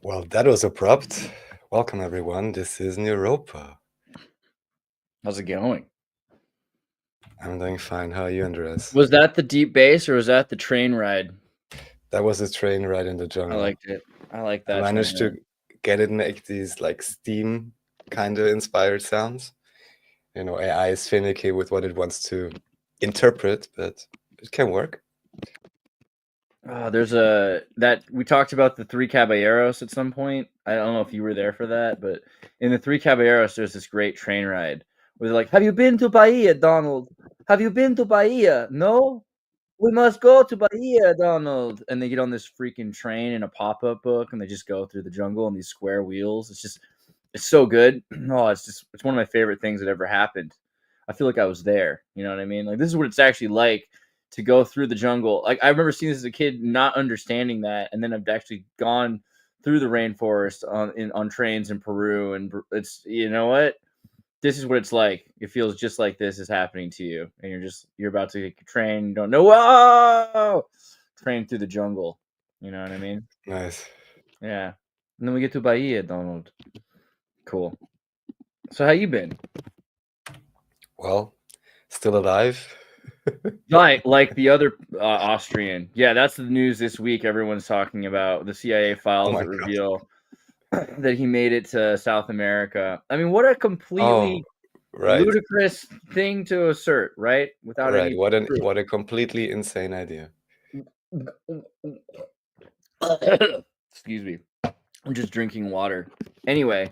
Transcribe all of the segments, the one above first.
Well, that was abrupt. Welcome, everyone. This is Neuropa. How's it going? I'm doing fine. How are you, Andreas? Was that the deep bass or was that the train ride? That was a train ride in the I jungle. liked it. I like I that. managed train to get it make these like steam kind of inspired sounds. You know, AI is finicky with what it wants to interpret, but it can work. There's that we talked about the Three Caballeros at some point. I don't know if you were there for that, but in the Three Caballeros, there's this great train ride where they're like, "Have you been to Bahia, Donald? Have you been to Bahia? No, we must go to Bahia, Donald." And they get on this freaking train in a pop-up book, and they just go through the jungle on these square wheels. It's so good. Oh, it's one of my favorite things that ever happened. I feel like I was there. You know what I mean? Like this is what it's actually like to go through the jungle. Like I remember seeing this as a kid, not understanding that, and then I've actually gone through the rainforest on trains in Peru, and it's what this is what it's like. It feels just like this is happening to you, and you're about to take a train, you don't know, whoa, train through the jungle. You know what I mean? Nice. Yeah. And then we get to Bahia, Donald. Cool. So how you been? Well, still alive. Like the other Austrian. Yeah, that's the news this week. Everyone's talking about the CIA files my that God. reveal that he made it to South America. I mean, what a completely Right. ludicrous thing to assert, right? Without Right. any proof. What a completely insane idea. Excuse me. I'm just drinking water. Anyway,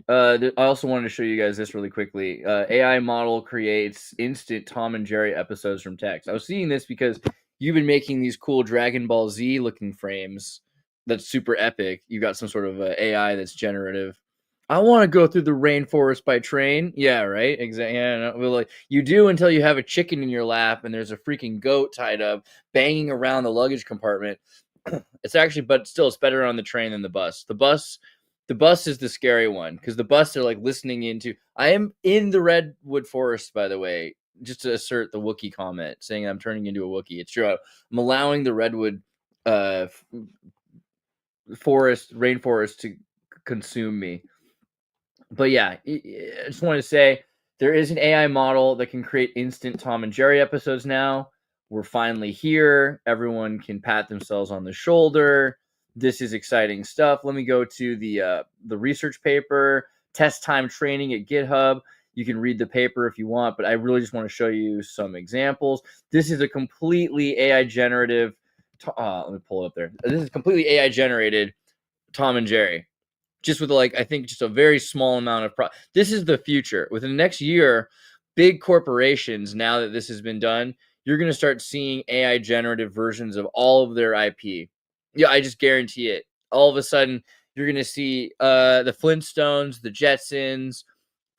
I also wanted to show you guys this really quickly. AI model creates instant Tom and Jerry episodes from text. I was seeing this because you've been making these cool Dragon Ball Z looking frames. That's super epic. You got some sort of AI that's generative. I want to go through the rainforest by train. Yeah, right. Exactly. Yeah, no, well, like, you do until you have a chicken in your lap and there's a freaking goat tied up banging around the luggage compartment. It's actually, but still, it's better on the train than the bus. The bus is the scary one because the bus they're like listening into. I am in the redwood forest, by the way, just to assert the Wookiee comment, saying I'm turning into a Wookiee. It's true. I'm allowing the redwood rainforest to consume me. But yeah, I just wanted to say there is an AI model that can create instant Tom and Jerry episodes now. We're finally here. Everyone can pat themselves on the shoulder. This is exciting stuff. Let me go to the research paper, test time training at GitHub. You can read the paper if you want, but I really just want to show you some examples. This is a completely AI generative. Let me pull it up there. This is completely AI generated Tom and Jerry, just with like I think just a very small amount of this is the future. Within the next year, big corporations, now that this has been done, you're going to start seeing AI generative versions of all of their IP. Yeah, I just guarantee it. All of a sudden, you're going to see the Flintstones, the Jetsons,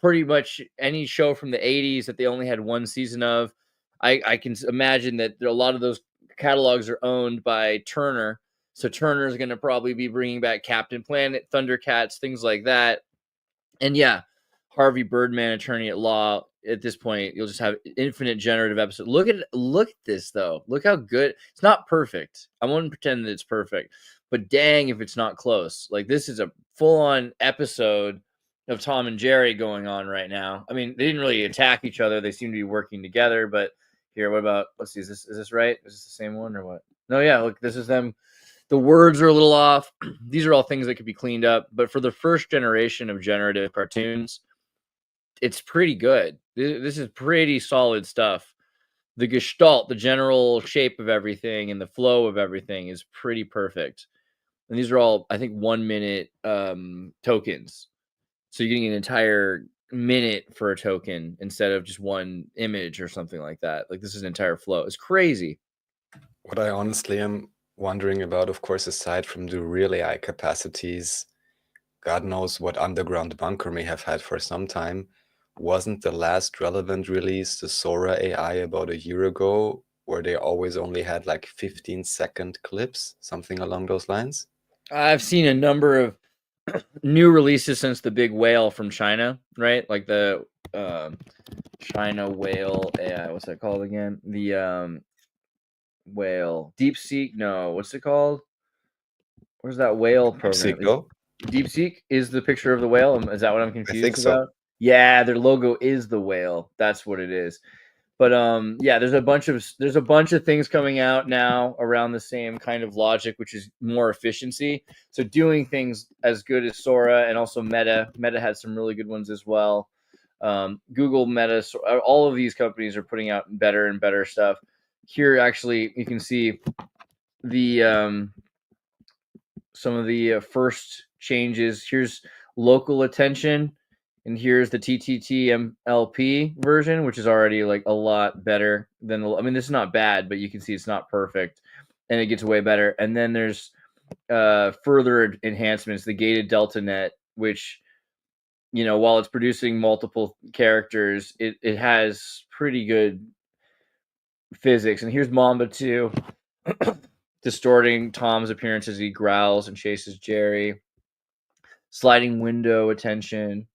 pretty much any show from the 80s that they only had one season of. I can imagine that a lot of those catalogs are owned by Turner. So Turner's going to probably be bringing back Captain Planet, Thundercats, things like that. And yeah, Harvey Birdman, attorney at law. At this point, you'll just have infinite generative episodes. Look at this though. Look how good. It's not perfect. I won't pretend that it's perfect, but dang if it's not close. Like this is a full-on episode of Tom and Jerry going on right now. I mean, they didn't really attack each other. They seem to be working together. But here, what about? Let's see. Is this right? Is this the same one or what? No, yeah. Look, this is them. The words are a little off. These are all things that could be cleaned up. But for the first generation of generative cartoons, it's pretty good. This is pretty solid stuff. The gestalt, the general shape of everything and the flow of everything is pretty perfect. And these are all, I think, 1 minute tokens. So you're getting an entire minute for a token instead of just one image or something like that. Like this is an entire flow. It's crazy. What I honestly am wondering about, of course, aside from the real AI capacities, God knows what underground bunker may have had for some time. Wasn't the last relevant release the Sora AI about a year ago, where they always only had like 15-second clips, something along those lines? I've seen a number of new releases since the big whale from China, right? Like the China whale AI. What's that called again? The whale. DeepSeek? No, what's it called? Where's that whale program? Mexico? DeepSeek is the picture of the whale. Is that what I'm I think confused so. about? Yeah, their logo is the whale. That's what it is. But yeah, there's a bunch of things coming out now around the same kind of logic, which is more efficiency. So doing things as good as Sora and also Meta. Meta had some really good ones as well. Google, Meta, all of these companies are putting out better and better stuff. Here, actually, you can see the some of the first changes. Here's local attention, and here's the TTTMLP version, which is already like a lot better than. I mean, this is not bad, but you can see it's not perfect, and it gets way better. And then there's further enhancements, the gated delta net, which, you know, while it's producing multiple characters, it has pretty good physics. And here's Mamba 2 distorting Tom's appearance as he growls and chases Jerry. Sliding window attention.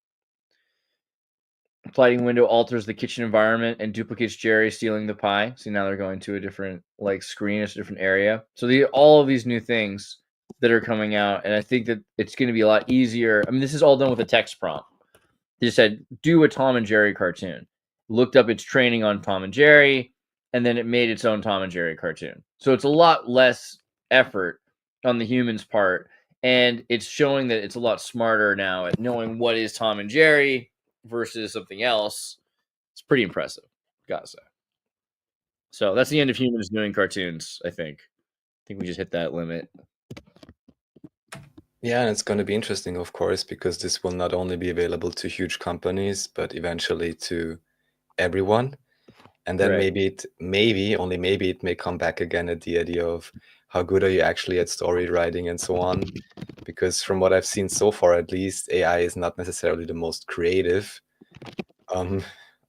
Sliding window alters the kitchen environment and duplicates Jerry stealing the pie. See, now they're going to a different like screen, it's a different area. So all of these new things that are coming out, and I think that it's going to be a lot easier. I mean, this is all done with a text prompt. They just said, do a Tom and Jerry cartoon. Looked up its training on Tom and Jerry, and then it made its own Tom and Jerry cartoon. So it's a lot less effort on the human's part, and it's showing that it's a lot smarter now at knowing what is Tom and Jerry versus something else. It's pretty impressive, gotta say. So that's the end of humans doing cartoons, I think. I think we just hit that limit. Yeah, and it's going to be interesting, of course, because this will not only be available to huge companies, but eventually to everyone. And then Right. only maybe it may come back again at the idea of how good are you actually at story writing and so on. Because from what I've seen so far, at least, AI is not necessarily the most creative,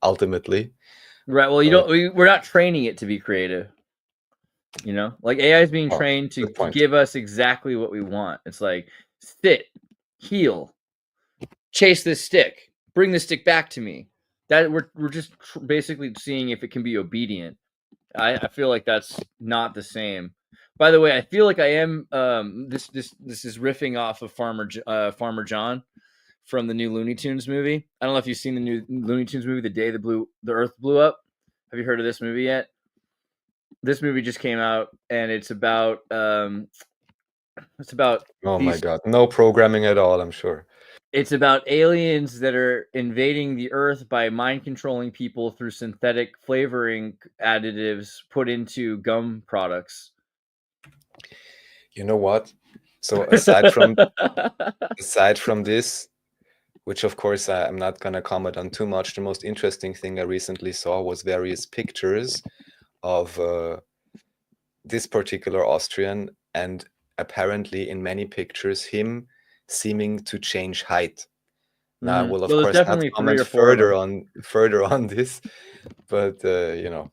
ultimately. Right. Well, we're not training it to be creative. You know, like AI is being Oh, trained to good point. give us exactly what we want. It's like sit, heal, chase this stick, bring the stick back to me. That we're just basically seeing if it can be obedient. I feel like that's not the same. By the way, I feel like I am. This is riffing off of Farmer John from the new Looney Tunes movie. I don't know if you've seen the new Looney Tunes movie, The Day the Earth Blew Up. Have you heard of this movie yet? This movie just came out, and it's about Oh my these. God, no programming at all, I'm sure. It's about aliens that are invading the Earth by mind controlling people through synthetic flavoring additives put into gum products. You know what? So aside from this, which of course I'm not gonna comment on too much, the most interesting thing I recently saw was various pictures of this particular Austrian, and apparently in many pictures him seeming to change height. Now I will of Well, there's course not definitely 3 comment or 4 of them. further on this, but you know.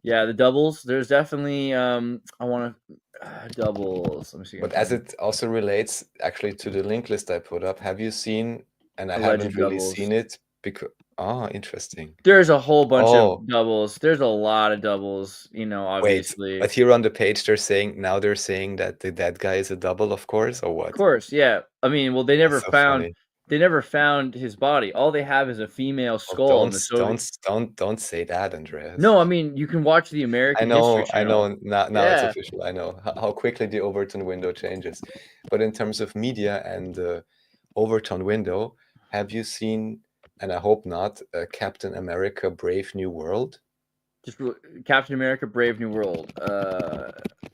Yeah, the doubles. There's definitely I want to doubles. Let me see. But as it also relates actually to the link list I put up, have you seen, and I haven't Alleged really doubles. seen it because, oh, interesting. There's a whole bunch of Oh, doubles. There's a lot of doubles, you know, wait, obviously. but here on the page they're saying that the dead guy is a double, of course, or Of what? course, yeah. I mean, well, That's so funny. they never found his body. All they have is a female Oh, skull in the Soviet. don't say that, Andreas. No, I mean, you can watch the American History I Channel. know. Now it's Yeah, official. I know how quickly the Overton window changes. But in terms of media and Overton window, have you seen, and I hope not, Captain America: Brave New World? just Captain America: Brave New World.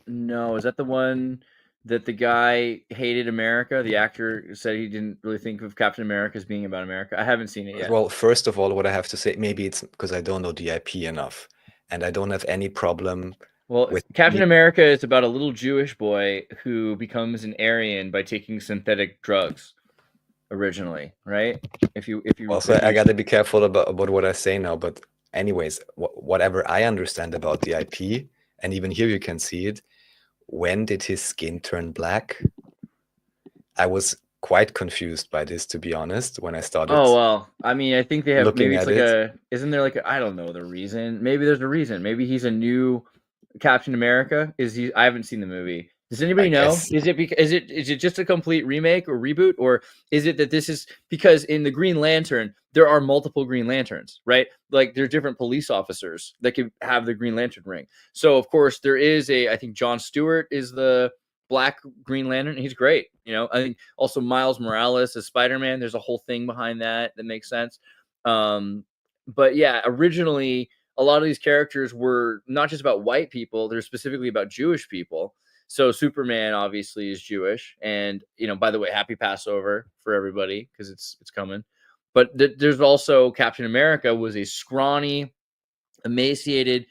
No, is that the one that the guy hated America? The actor said he didn't really think of Captain America as being about America. I haven't seen it yet. Well, first of all, what I have to say, maybe it's because I don't know the IP enough, and I don't have any problem Well, with Captain any. America is about a little Jewish boy who becomes an Aryan by taking synthetic drugs originally, right? Also, I gotta be careful about what I say now, but anyways, whatever I understand about the IP, and even here you can see it, when did his skin turn black? I was quite confused by this, to be honest, when I started Oh well, I mean, I think they have looking maybe it's at like it. isn't there like I don't know the reason. Maybe there's a reason. Maybe he's a new Captain America? Is he? I haven't seen the movie. Does anybody I know? guess. Is it just a complete remake or reboot, or is it that this is because in the Green Lantern there are multiple Green Lanterns, right? Like there's different police officers that can have the Green Lantern ring. So of course there is I think John Stewart is the Black Green Lantern. He's great. I think also Miles Morales as Spider-Man. There's a whole thing behind that makes sense. But yeah, originally a lot of these characters were not just about white people, they're specifically about Jewish people. So Superman obviously is Jewish, and by the way, happy Passover for everybody because it's coming. But there's also Captain America was a scrawny, emaciated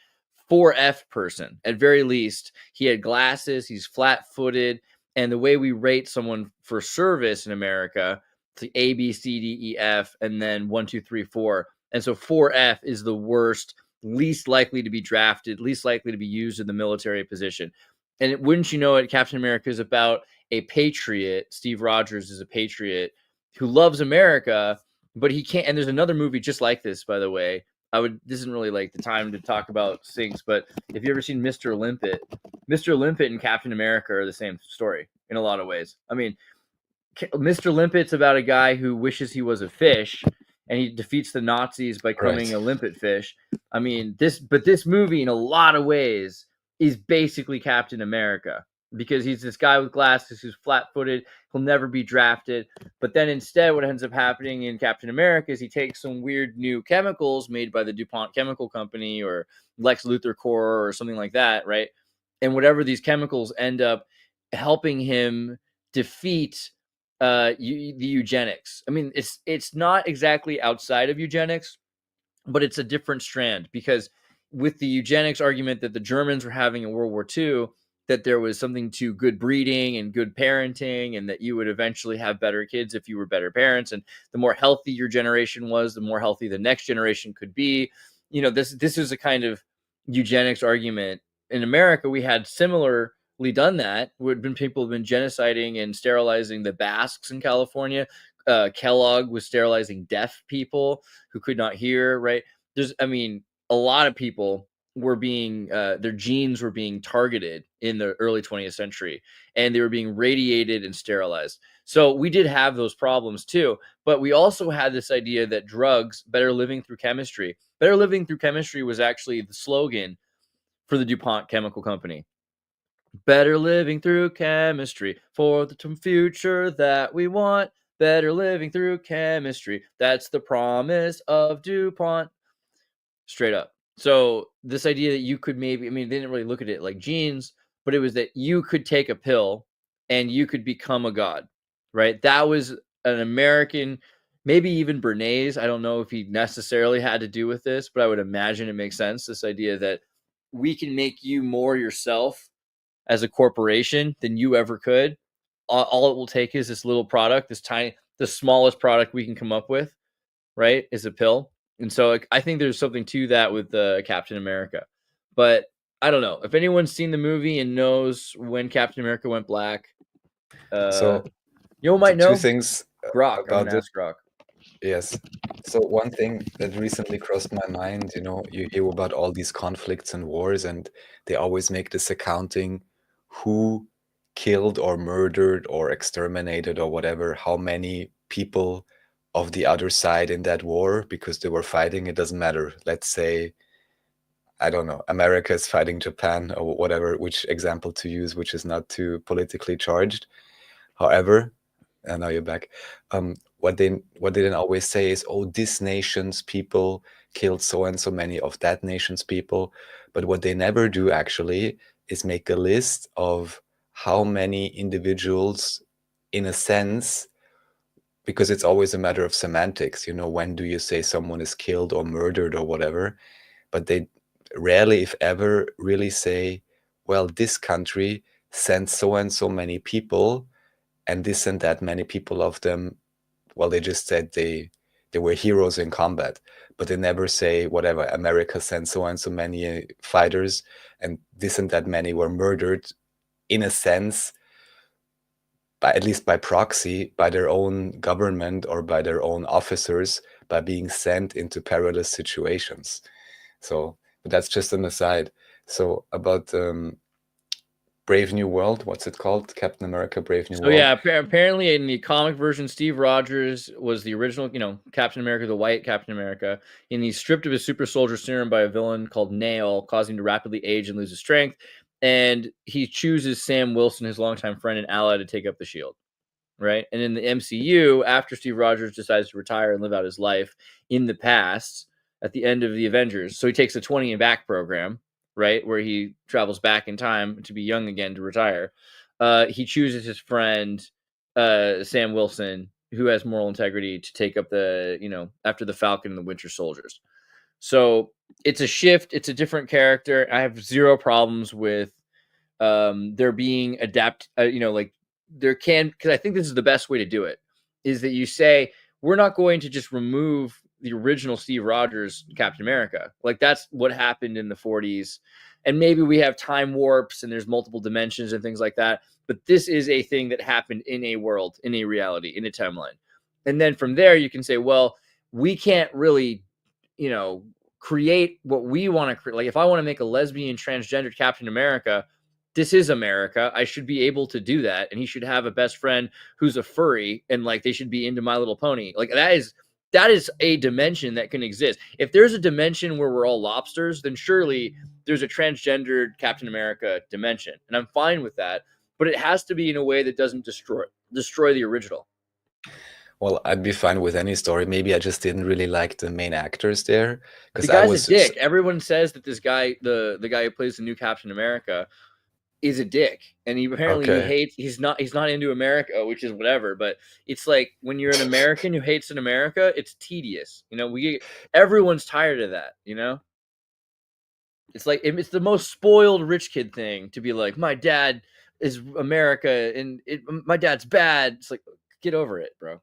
4F person. At very least, he had glasses, he's flat-footed, and the way we rate someone for service in America, it's A, B, C, D, E, F, and then 1, 2, 3, 4. And so 4F is the worst, least likely to be drafted, least likely to be used in the military position. And wouldn't you know it, Captain America is about a patriot. Steve Rogers is a patriot who loves America, but he can't. And there's another movie just like this, by the way. This isn't really like the time to talk about things, but if you ever seen Mr. Mr. Limpet and Captain America are the same story in a lot of ways. I mean, Mr. Limpet's about a guy who wishes he was a fish and he defeats the Nazis by becoming a limpet fish. I mean, this movie in a lot of ways is basically Captain America because he's this guy with glasses who's flat-footed, he'll never be drafted. But then instead what ends up happening in Captain America is he takes some weird new chemicals made by the DuPont Chemical Company or Lex Luthor Corps or something like that, right? And whatever these chemicals end up helping him defeat the eugenics. I mean, it's not exactly outside of eugenics, but it's a different strand because with the eugenics argument that the Germans were having in World War II, that there was something to good breeding and good parenting, and that you would eventually have better kids if you were better parents, and the more healthy your generation was, the more healthy the next generation could be. This is a kind of eugenics argument. In America, we had similarly done that. People have been genociding and sterilizing the Basques in California. Kellogg was sterilizing deaf people who could not hear, right? A lot of people were being their genes were being targeted in the early 20th century, and they were being radiated and sterilized. So we did have those problems too, but we also had this idea that drugs, better living through chemistry was actually the slogan for the DuPont Chemical Company. Better living through chemistry for the future that we want. Better living through chemistry. That's the promise of DuPont. Straight up. So this idea that you could they didn't really look at it like genes, but it was that you could take a pill and you could become a god, right? That was an American, maybe even Bernays. I don't know if he necessarily had to do with this, but I would imagine it makes sense. This idea that we can make you more yourself as a corporation than you ever could. All it will take is this little product, the smallest product we can come up with, right? Is a pill. And so I think there's something to that with Captain America. But I don't know if anyone's seen the movie and knows when Captain America went black. So Might know. two things Grok. I'm about gonna this. ask Grok. Yes. So one thing that recently crossed my mind, you hear about all these conflicts and wars, and they always make this accounting who killed or murdered or exterminated or whatever, how many people of the other side in that war because they were fighting. It doesn't matter. Let's say, I don't know, America is fighting Japan or whatever, which example to use, which is not too politically charged. However, and now you're back. What they then always say is, oh, this nation's people killed so and so many of that nation's people. But what they never do actually is make a list of how many individuals, in a sense, because it's always a matter of semantics. When do you say someone is killed or murdered or whatever? But they rarely, if ever, really say, well, this country sent so and so many people, and this and that many people of them, well, they just said they were heroes in combat, but they never say whatever, America sent so and so many fighters, and this and that many were murdered, in a sense, at least by proxy, by their own government or by their own officers, by being sent into perilous situations. So, but that's just an aside. So about Brave New World, what's it called? Captain America: Brave New So World. yeah, apparently in the comic version, Steve Rogers was the original, Captain America, the white Captain America. And he's stripped of his super soldier serum by a villain called Nail, causing him to rapidly age and lose his strength. And he chooses Sam Wilson, his longtime friend and ally, to take up the shield. Right. And in the MCU, after Steve Rogers decides to retire and live out his life in the past at the end of the Avengers, so he takes a 20 and back program, right, where he travels back in time to be young again to retire. He chooses his friend Sam Wilson, who has moral integrity, to take up after the Falcon and the Winter Soldiers. So it's a shift. It's a different character. I have zero problems with there being like there can, because I think this is the best way to do it, is that you say we're not going to just remove the original Steve Rogers Captain America. Like that's what happened in the 40s. And maybe we have time warps and there's multiple dimensions and things like that. But this is a thing that happened in a world, in a reality, in a timeline. And then from there, you can say, well, we can't really, create what we want to create. Like if I want to make a lesbian transgendered Captain America, this is America. I should be able to do that. And he should have a best friend who's a furry and like they should be into My Little Pony. Like that is a dimension that can exist. If there's a dimension where we're all lobsters, then surely there's a transgendered Captain America dimension. And I'm fine with that. But it has to be in a way that doesn't destroy the original. Well, I'd be fine with any story. Maybe I just didn't really like the main actors there The because I guy's a was dick. Everyone says that this guy, the guy who plays the new Captain America, is a dick, and he okay. hates. He's not into America, which is whatever. But it's like when you're an American who hates in America, it's tedious. Everyone's tired of that. It's like it's the most spoiled rich kid thing to be like, my dad is America, and my dad's bad. It's like, get over it, bro.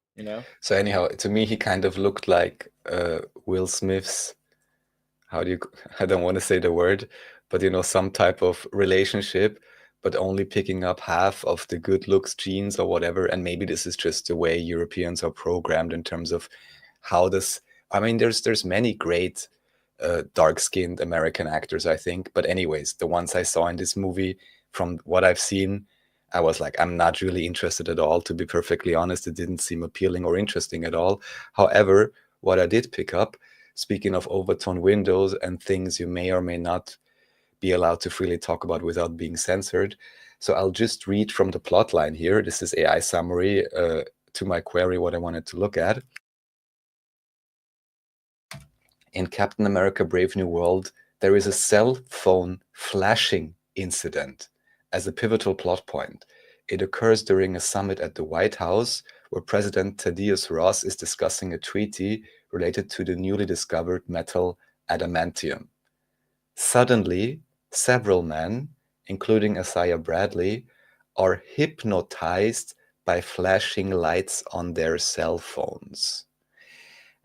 So anyhow, to me, he kind of looked like Will Smith's, how do you, I don't want to say the word, but some type of relationship, but only picking up half of the good looks genes or whatever. And maybe this is just the way Europeans are programmed in terms of how this, I mean, there's many great dark-skinned American actors, I think. But anyways, the ones I saw in this movie, from what I've seen, I was like, I'm not really interested at all. To be perfectly honest, it didn't seem appealing or interesting at all. However, what I did pick up, speaking of overtone windows and things you may or may not be allowed to freely talk about without being censored. So I'll just read from the plot line here. This is AI summary to my query, what I wanted to look at. In Captain America: Brave New World, there is a cell phone flashing incident as a pivotal plot point. It occurs during a summit at the White House where President Thaddeus Ross is discussing a treaty related to the newly discovered metal adamantium. Suddenly, several men, including Isaiah Bradley, are hypnotized by flashing lights on their cell phones.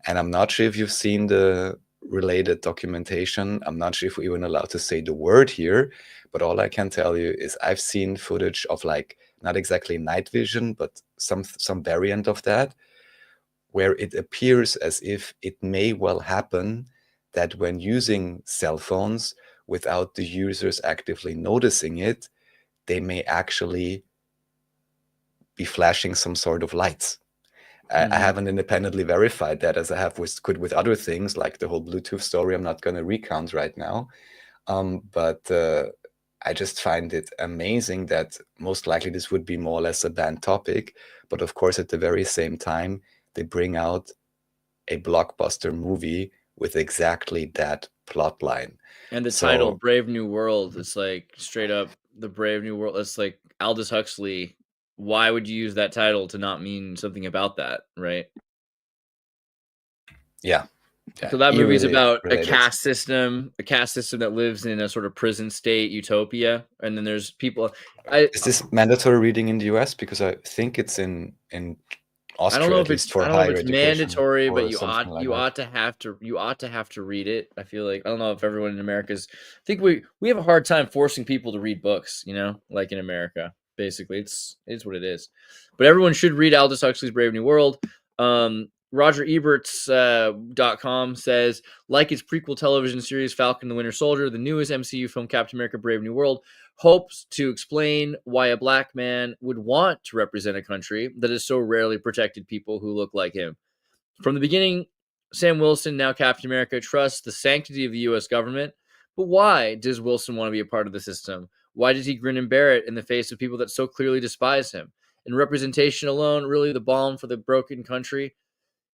And I'm not sure if you've seen the related documentation. I'm not sure if we're even allowed to say the word here, but all I can tell you is I've seen footage of, like, not exactly night vision, but some variant of that, where it appears as if it may well happen that when using cell phones without the users actively noticing it, they may actually be flashing some sort of lights. I haven't independently verified that, as I have with other things, like the whole Bluetooth story I'm not going to recount right now. But I just find it amazing that most likely this would be more or less a banned topic. But of course, at the very same time, they bring out a blockbuster movie with exactly that plot line. And the title So Brave New World, it's like straight up the Brave New World. It's like Aldous Huxley. Why would you use that title to not mean something about that, right? yeah, So that movie's eerily about a related. caste system that lives in a sort of prison state utopia, and then there's people. Is this mandatory reading in the US? Because I think it's in I don't know Austria, at if least it's for higher education mandatory, but or something like you that. ought to have to read it. I feel like I don't know if everyone in America's. I think we have a hard time forcing people to read books. Like in America, basically, it's what it is. But everyone should read Aldous Huxley's Brave New World. Roger Ebert's .com says, like its prequel television series Falcon the Winter Soldier, the newest MCU film Captain America Brave New World hopes to explain why a black man would want to represent a country that has so rarely protected people who look like him. From the beginning, Sam Wilson, now Captain America, trusts the sanctity of the U.S. government. But why does Wilson want to be a part of the system? Why does he grin and bear it in the face of people that so clearly despise him? And representation alone, really the balm for the broken country?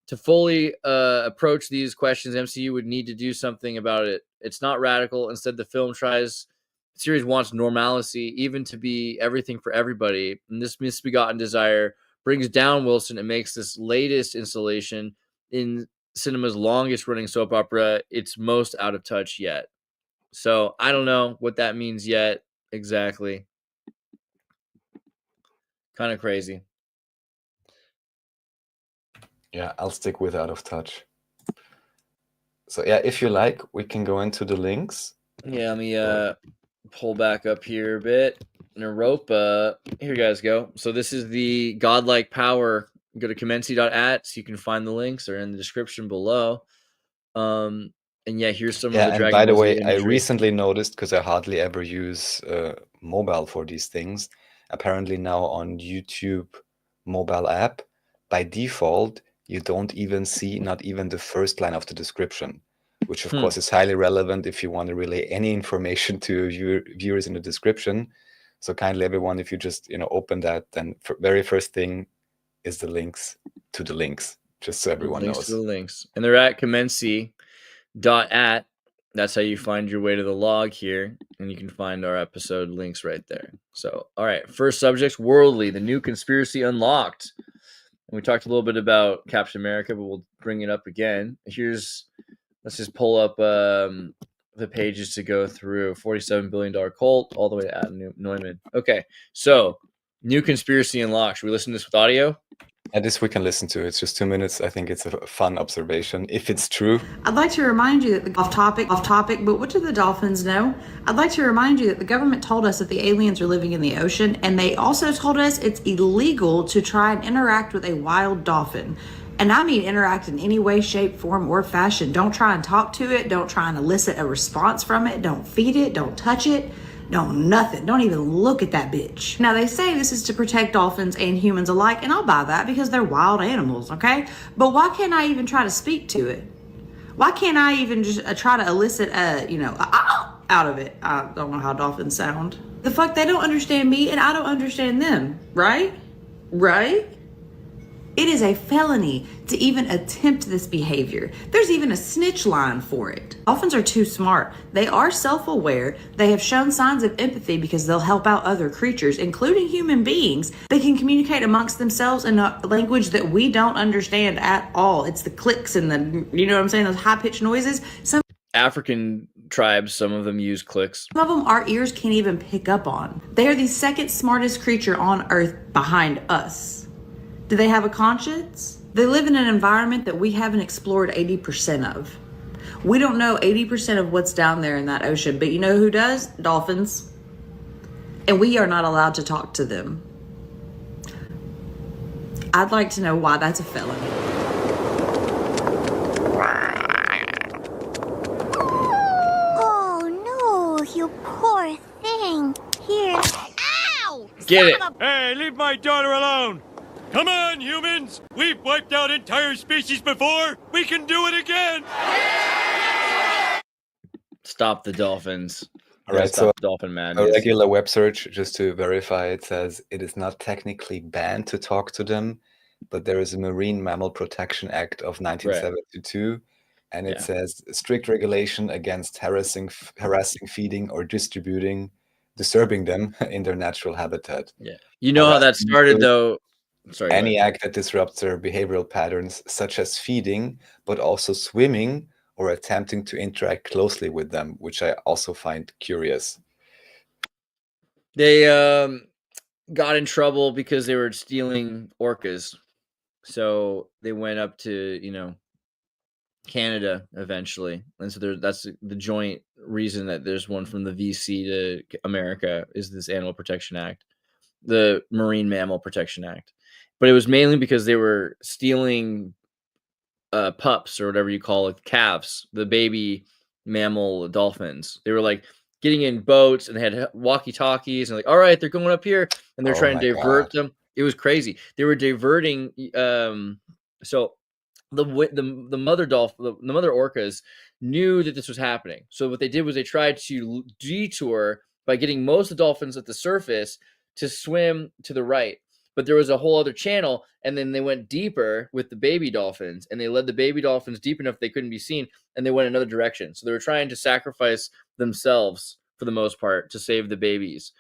To fully approach these questions, MCU would need to do something about it. It's not radical. Instead, the series wants normalcy, even to be everything for everybody. And this misbegotten desire brings down Wilson and makes this latest installation in cinema's longest running soap opera its most out of touch yet. So I don't know what that means yet exactly. Kind of crazy. Yeah, I'll stick with out of touch. So yeah, if you like, we can go into the links. Yeah, let me pull back up here a bit. Neuropa. Here you guys go. So this is the godlike power. Go to commency.at so you can find the links. They're in the description below. And yeah, here's some of the Dragon by the Ball Z way, I imagery. recently noticed, because I hardly ever use mobile for these things, apparently now on YouTube mobile app, by default, you don't even see not even the first line of the description, which of course is highly relevant if you want to relay any information to viewers in the description. So kindly everyone, if you just open that, then very first thing is the links to the links, just so everyone Links knows. to the links. And they're at commency.at. That's how you find your way to the log here, and you can find our episode links right there. So, all right, first subject, worldly, the new conspiracy unlocked. And we talked a little bit about Captain America, but we'll bring it up again. Let's just pull up the pages to go through. $47 billion cult, all the way to Adam Neumann. Okay, so new conspiracy unlocked. Should we listen to this with audio? And this we can listen to. It's just 2 minutes. I think it's a fun observation. If it's true. I'd like to remind you that the off topic, but what do the dolphins know? I'd like to remind you that the government told us that the aliens are living in the ocean, and they also told us it's illegal to try and interact with a wild dolphin. And I mean interact in any way, shape, form, or fashion. Don't try and talk to it. Don't try and elicit a response from it. Don't feed it. Don't touch it. No, nothing. Don't even look at that bitch. Now, they say this is to protect dolphins and humans alike, and I'll buy that because they're wild animals, okay? But why can't I even try to speak to it? Why can't I even just try to elicit out of it? I don't know how dolphins sound. The fuck, they don't understand me and I don't understand them, right? Right? It is a felony to even attempt this behavior. There's even a snitch line for it. Dolphins are too smart. They are self-aware. They have shown signs of empathy because they'll help out other creatures, including human beings. They can communicate amongst themselves in a language that we don't understand at all. It's the clicks and you know what I'm saying, those high-pitched noises. Some African tribes, some of them use clicks. of them our ears can't even pick up on. They are the second smartest creature on Earth behind us. Do they have a conscience? They live in an environment that we haven't explored 80% of. We don't know 80% of what's down there in that ocean, but you know who does? Dolphins. And we are not allowed to talk to them. I'd like to know why that's a felony. Oh no, you poor thing. Here. Ow! Get it. Hey, leave my daughter alone! Come on, humans! We've wiped out entire species before! We can do it again! Stop the dolphins. All right, Stop so the dolphin a madness. regular web search, just to verify, it says it is not technically banned to talk to them, but there is a Marine Mammal Protection Act of 1972, and it says strict regulation against harassing, feeding, or disturbing them in their natural habitat. Yeah. You know how that started, though. Sorry. Any act that disrupts their behavioral patterns, such as feeding, but also swimming or attempting to interact closely with them, which I also find curious. They got in trouble because they were stealing orcas. So they went up to, Canada eventually. And so that's the joint reason that there's one from the VC to America is this Animal Protection Act, the Marine Mammal Protection Act. But it was mainly because they were stealing pups or whatever you call it, calves, the baby mammal dolphins. They were like getting in boats and they had walkie-talkies and like, all right, they're going up here, and they're Oh trying my to God. divert them. It was crazy. They were diverting. So the mother the mother orcas knew that this was happening. So what they did was they tried to detour by getting most of the dolphins at the surface to swim to the right. But there was a whole other channel, and then they went deeper with the baby dolphins, and they led the baby dolphins deep enough they couldn't be seen, and they went another direction. So they were trying to sacrifice themselves for the most part to save the babies.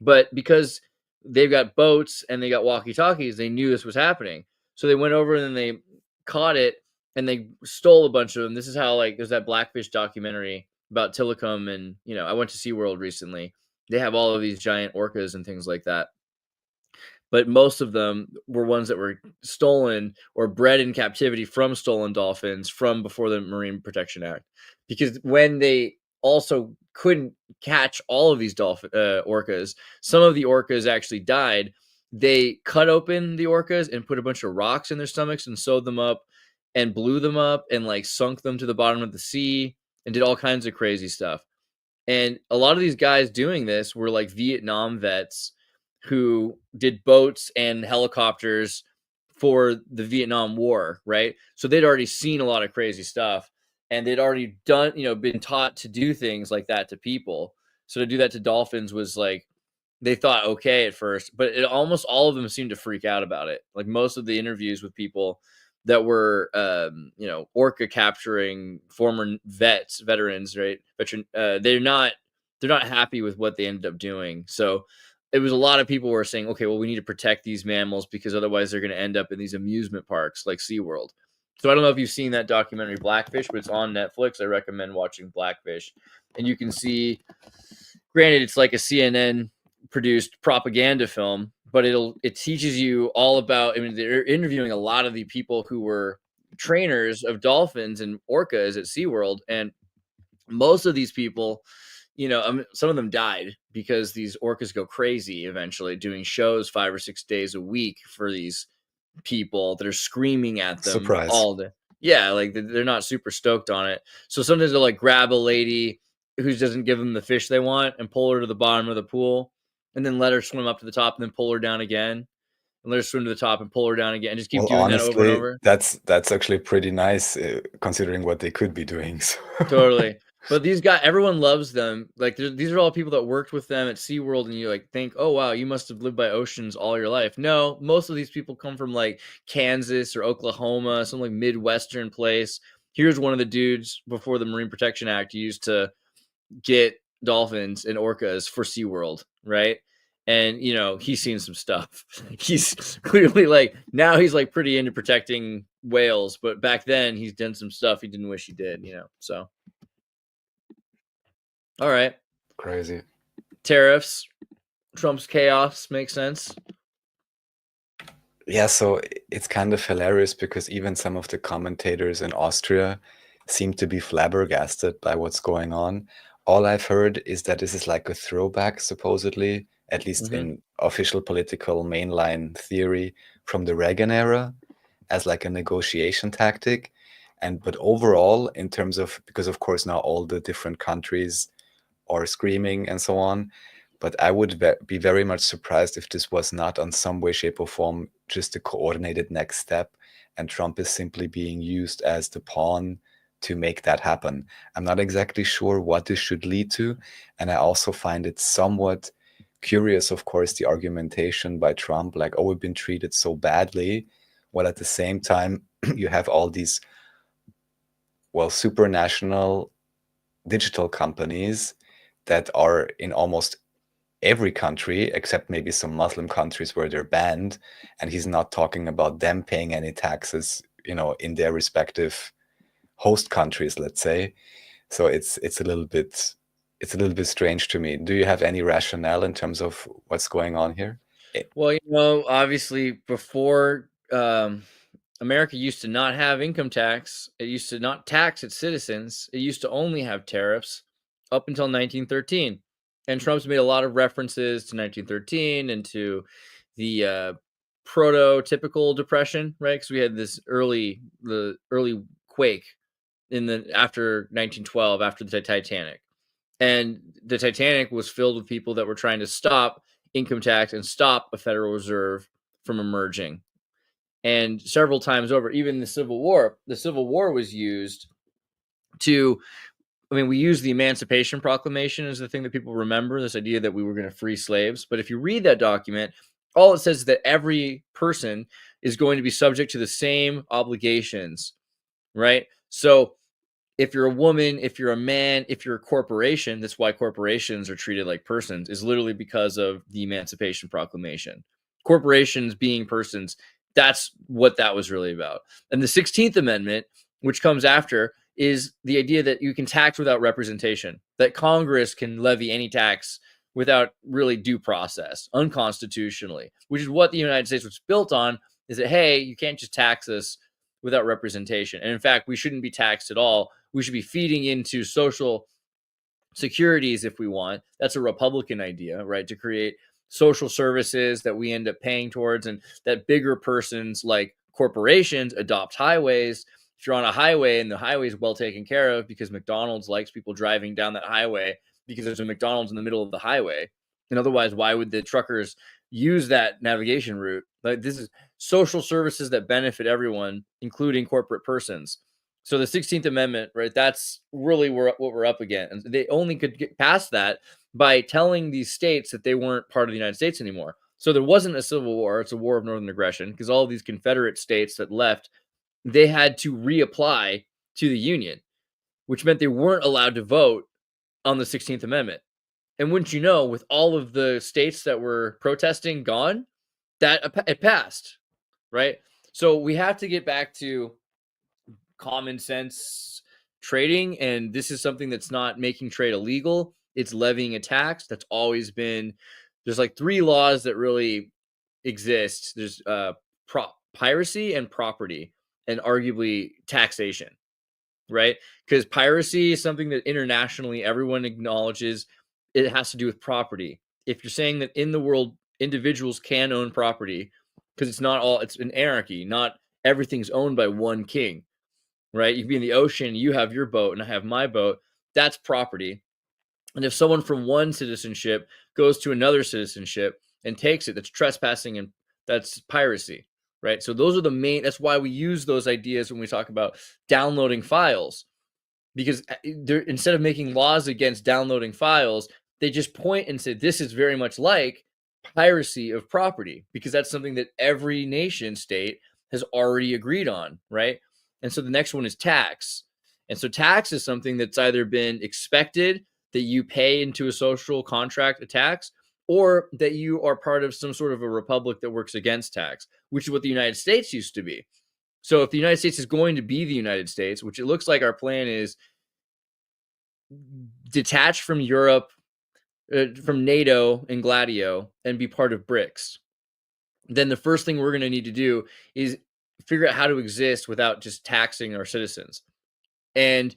But because they've got boats and they got walkie-talkies, they knew this was happening. So they went over and then they caught it and they stole a bunch of them. This is how, like, there's that Blackfish documentary about Tillicum, and I went to SeaWorld recently. They have all of these giant orcas and things like that. But most of them were ones that were stolen or bred in captivity from stolen dolphins from before the Marine Protection Act. Because when they also couldn't catch all of these orcas, some of the orcas actually died. They cut open the orcas and put a bunch of rocks in their stomachs and sewed them up and blew them up and like sunk them to the bottom of the sea and did all kinds of crazy stuff. And a lot of these guys doing this were like Vietnam vets who did boats and helicopters for the Vietnam War, right? So they'd already seen a lot of crazy stuff, and they'd already done, been taught to do things like that to people. So to do that to dolphins was like, they thought okay at first, but almost all of them seemed to freak out about it. Like most of the interviews with people that were, orca capturing former veterans, right? They're not happy with what they ended up doing. So it was a lot of people were saying, okay, well, we need to protect these mammals because otherwise they're going to end up in these amusement parks like SeaWorld. So I don't know if you've seen that documentary Blackfish, but it's on Netflix. I recommend watching Blackfish. And you can see, granted, it's like a CNN produced propaganda film, but it teaches you all about, they're interviewing a lot of the people who were trainers of dolphins and orcas at SeaWorld. And most of these people, some of them died because these orcas go crazy eventually doing shows 5 or 6 days a week for these people that are screaming at them Surprise. all day. Yeah, like they're not super stoked on it. So sometimes they'll like grab a lady who doesn't give them the fish they want and pull her to the bottom of the pool and then let her swim up to the top and then pull her down again and let her swim to the top and pull her down again and just keep Well, doing that over and honestly, over. that's actually pretty nice, considering what they could be doing. So. Totally. But these guys, everyone loves them. Like these are all people that worked with them at SeaWorld, and you like think, oh wow, you must have lived by oceans all your life. No, most of these people come from like Kansas or Oklahoma, some like Midwestern place. Here's one of the dudes before the Marine Protection Act used to get dolphins and orcas for SeaWorld, right? And he's seen some stuff. He's clearly like now he's like pretty into protecting whales, but back then he's done some stuff he didn't wish he did, so. All right. Crazy. Tariffs, Trump's chaos makes sense. Yeah, so it's kind of hilarious because even some of the commentators in Austria seem to be flabbergasted by what's going on. All I've heard is that this is like a throwback, supposedly, at least in official political mainline theory, from the Reagan era as like a negotiation tactic. But overall, in terms of, because of course now all the different countries are screaming and so on, but I would be very much surprised if this was not on some way, shape or form just a coordinated next step and Trump is simply being used as the pawn to make that happen. I'm not exactly sure what this should lead to. And I also find it somewhat curious, of course, the argumentation by Trump, like, oh, we've been treated so badly. While at the same time, you have all these, well, supranational digital companies that are in almost every country except maybe some Muslim countries where they're banned, and he's not talking about them paying any taxes, in their respective host countries, let's say. So it's a little bit strange to me. Do you have any rationale in terms of what's going on here? Well, obviously before America used to not have income tax. It used to not tax its citizens. It used to only have tariffs up until 1913. And Trump's made a lot of references to 1913 and to the prototypical depression, right? Because we had the early quake after 1912, after the Titanic. And the Titanic was filled with people that were trying to stop income tax and stop a Federal Reserve from emerging. And several times over, even the Civil War was used to, we use the Emancipation Proclamation as the thing that people remember, this idea that we were going to free slaves. But if you read that document, all it says is that every person is going to be subject to the same obligations, right? So if you're a woman, if you're a man, if you're a corporation, that's why corporations are treated like persons, is literally because of the Emancipation Proclamation. Corporations being persons, that's what that was really about. And the 16th Amendment, which comes after, is the idea that you can tax without representation, that Congress can levy any tax without really due process, unconstitutionally, which is what the United States was built on, is that, hey, you can't just tax us without representation. And in fact, we shouldn't be taxed at all. We should be feeding into social securities if we want. That's a Republican idea, right? To create social services that we end up paying towards, and that bigger persons like corporations adopt highways. If you're on a highway and the highway is well taken care of because McDonald's likes people driving down that highway because there's a McDonald's in the middle of the highway. And otherwise, why would the truckers use that navigation route? Like, this is social services that benefit everyone, including corporate persons. So the 16th Amendment, right, that's really what we're up against. And they only could get past that by telling these states that they weren't part of the United States anymore. So there wasn't a civil war. It's a war of northern aggression, because all of these Confederate states that left, they had to reapply to the Union, which meant they weren't allowed to vote on the 16th Amendment. And wouldn't you know, with all of the states that were protesting gone, that it passed, right? So we have to get back to common sense trading, and this is something that's not making trade illegal. It's levying a tax. That's always been, there's like 3 laws that really exist. There's piracy and property, and arguably taxation, right? Because piracy is something that internationally everyone acknowledges. It has to do with property. If you're saying that in the world individuals can own property, because it's an anarchy, not everything's owned by one king, right? You can be in the ocean, you have your boat and I have my boat. That's property. And if someone from one citizenship goes to another citizenship and takes it, that's trespassing, and that's piracy, right? So those are that's why we use those ideas when we talk about downloading files, because instead of making laws against downloading files, they just point and say, this is very much like piracy of property, because that's something that every nation state has already agreed on, right? And so the next one is tax. And so tax is something that's either been expected, that you pay into a social contract, a tax, or that you are part of some sort of a republic that works against tax, which is what the United States used to be. So if the United States is going to be the United States, which it looks like our plan is, detach from Europe, from NATO and Gladio, and be part of BRICS, then the first thing we're going to need to do is figure out how to exist without just taxing our citizens. And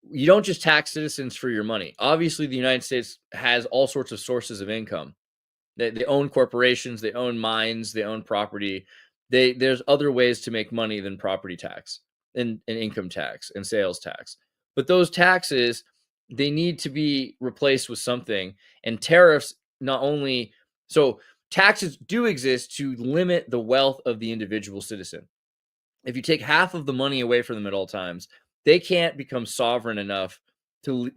you don't just tax citizens for your money. Obviously, the United States has all sorts of sources of income. They own corporations, they own mines, they own property. There's other ways to make money than property tax and income tax and sales tax. But those taxes, they need to be replaced with something. And tariffs, so taxes do exist to limit the wealth of the individual citizen. If you take half of the money away from them at all times, they can't become sovereign enough to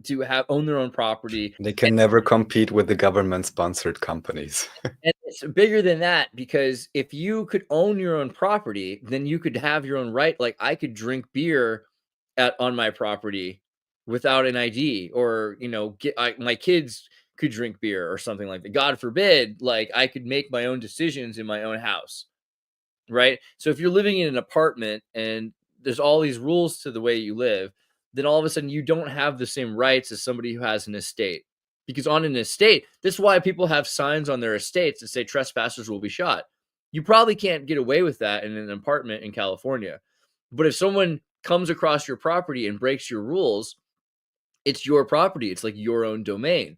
own their own property. They can never compete with the government-sponsored companies. And it's bigger than that, because if you could own your own property, then you could have your own right. Like, I could drink beer on my property without an ID, or my kids could drink beer or something like that. God forbid, like, I could make my own decisions in my own house, right? So if you're living in an apartment and there's all these rules to the way you live, then all of a sudden you don't have the same rights as somebody who has an estate. Because on an estate, this is why people have signs on their estates that say trespassers will be shot. You probably can't get away with that in an apartment in California. But if someone comes across your property and breaks your rules, it's your property. It's like your own domain.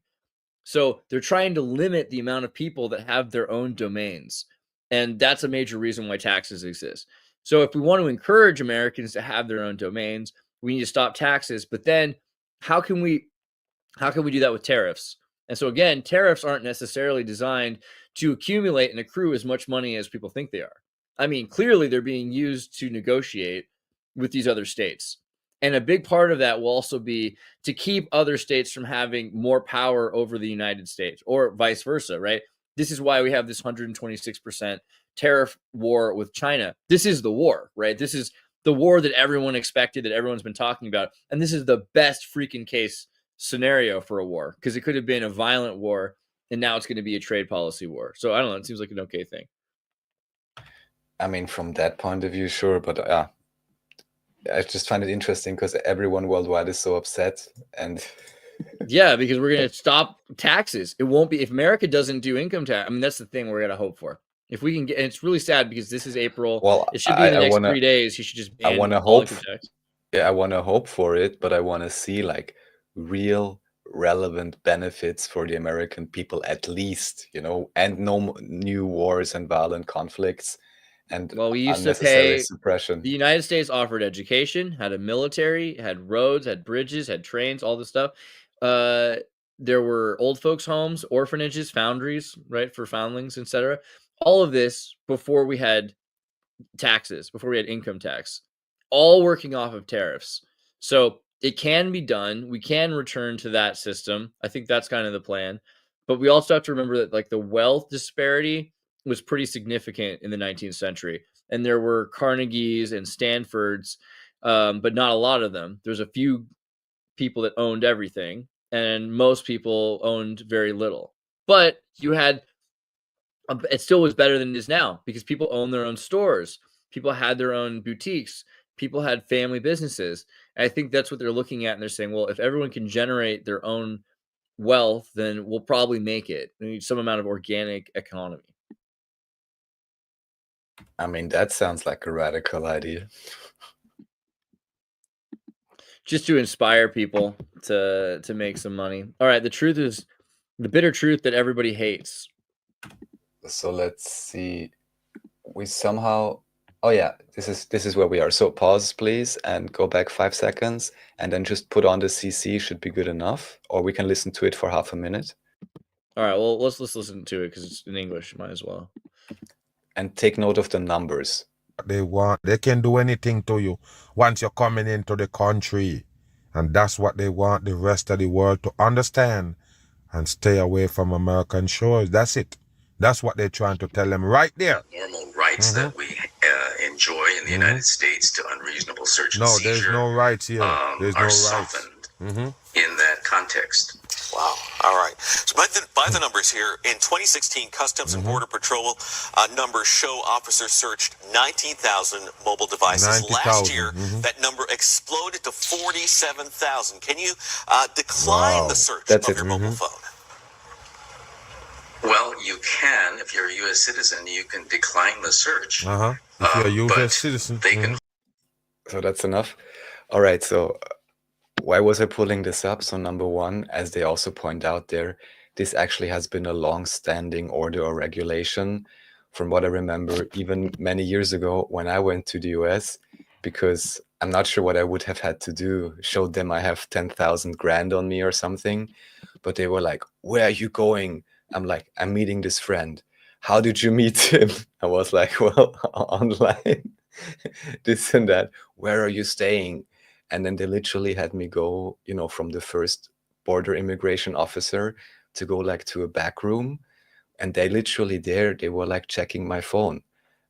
So they're trying to limit the amount of people that have their own domains. And that's a major reason why taxes exist. So if we want to encourage Americans to have their own domains, we need to stop taxes. But then how can we do that with tariffs? And so again, tariffs aren't necessarily designed to accumulate and accrue as much money as people think they are. I mean, clearly they're being used to negotiate with these other states. And a big part of that will also be to keep other states from having more power over the United States, or vice versa, right? This is why we have this 126% tariff war with China. This is the war, right? This is the war that everyone expected, that everyone's been talking about. And this is the best freaking case scenario for a war, because it could have been a violent war and now it's going to be a trade policy war. So I don't know. It seems like an okay thing. I mean, from that point of view, sure, but I just find it interesting because everyone worldwide is so upset, and yeah, because we're going to stop taxes. It won't be, if America doesn't do income tax. I mean, that's the thing we're going to hope for. If we can get, and it's really sad because this is April. well, It should be in the next 3 days. You should just ban I want to all hope. income tax. Yeah, I want to hope for it, but I want to see like real relevant benefits for the American people, at least, and no new wars and violent conflicts and Well, we used to unnecessary pay. suppression. The United States offered education, had a military, had roads, had bridges, had trains, all this stuff. There were old folks' homes, orphanages, foundries, right, for foundlings, etc. All of this before we had taxes, before we had income tax, all working off of tariffs. So it can be done. We can return to that system. I think that's kind of the plan. But we also have to remember that like the wealth disparity was pretty significant in the 19th century. And there were Carnegies and Stanfords, but not a lot of them. There's a few people that owned everything, and most people owned very little. But you had, it still was better than it is now because people own their own stores. People had their own boutiques. People had family businesses. And I think that's what they're looking at. And they're saying, well, if everyone can generate their own wealth, then we'll probably make it. We need some amount of organic economy. I mean, that sounds like a radical idea. Just to inspire people to make some money. All right, the truth is the bitter truth that everybody hates. So let's see. We somehow, oh yeah, this is where we are. So pause, please, and go back 5 seconds, and then just put on the CC. Should be good enough, or we can listen to it for half a minute. All right, well, let's listen to it because it's in English. Might as well. And take note of the numbers. They can do anything to you once you're coming into the country. And that's what they want the rest of the world to understand and stay away from American shores. That's it. That's what they're trying to tell them right there. Normal rights that we enjoy in the United States to unreasonable search and No, seizure. there's no rights here. There's no are rights. softened in that context. Wow. All right. So by the numbers here, in 2016, Customs and Border Patrol numbers show officers searched 19,000 mobile devices. 90,000, Last year, that number exploded to 47,000. Can you decline the search of your mobile phone? Well, you can. If you're a U.S. citizen, you can decline the search. If you're a U.S. citizen. They can. So that's enough. All right. So why was I pulling this up? So number one, as they also point out there, this actually has been a long-standing order or regulation from what I remember even many years ago when I went to the US, because I'm not sure what I would have had to do. Showed them I have 10,000 grand on me or something, but they were like, where are you going? I'm like, I'm meeting this friend. How did you meet him? I was like, well, online, this and that. Where are you staying? And then they literally had me go, from the first border immigration officer to go like to a back room. And they literally they were like checking my phone.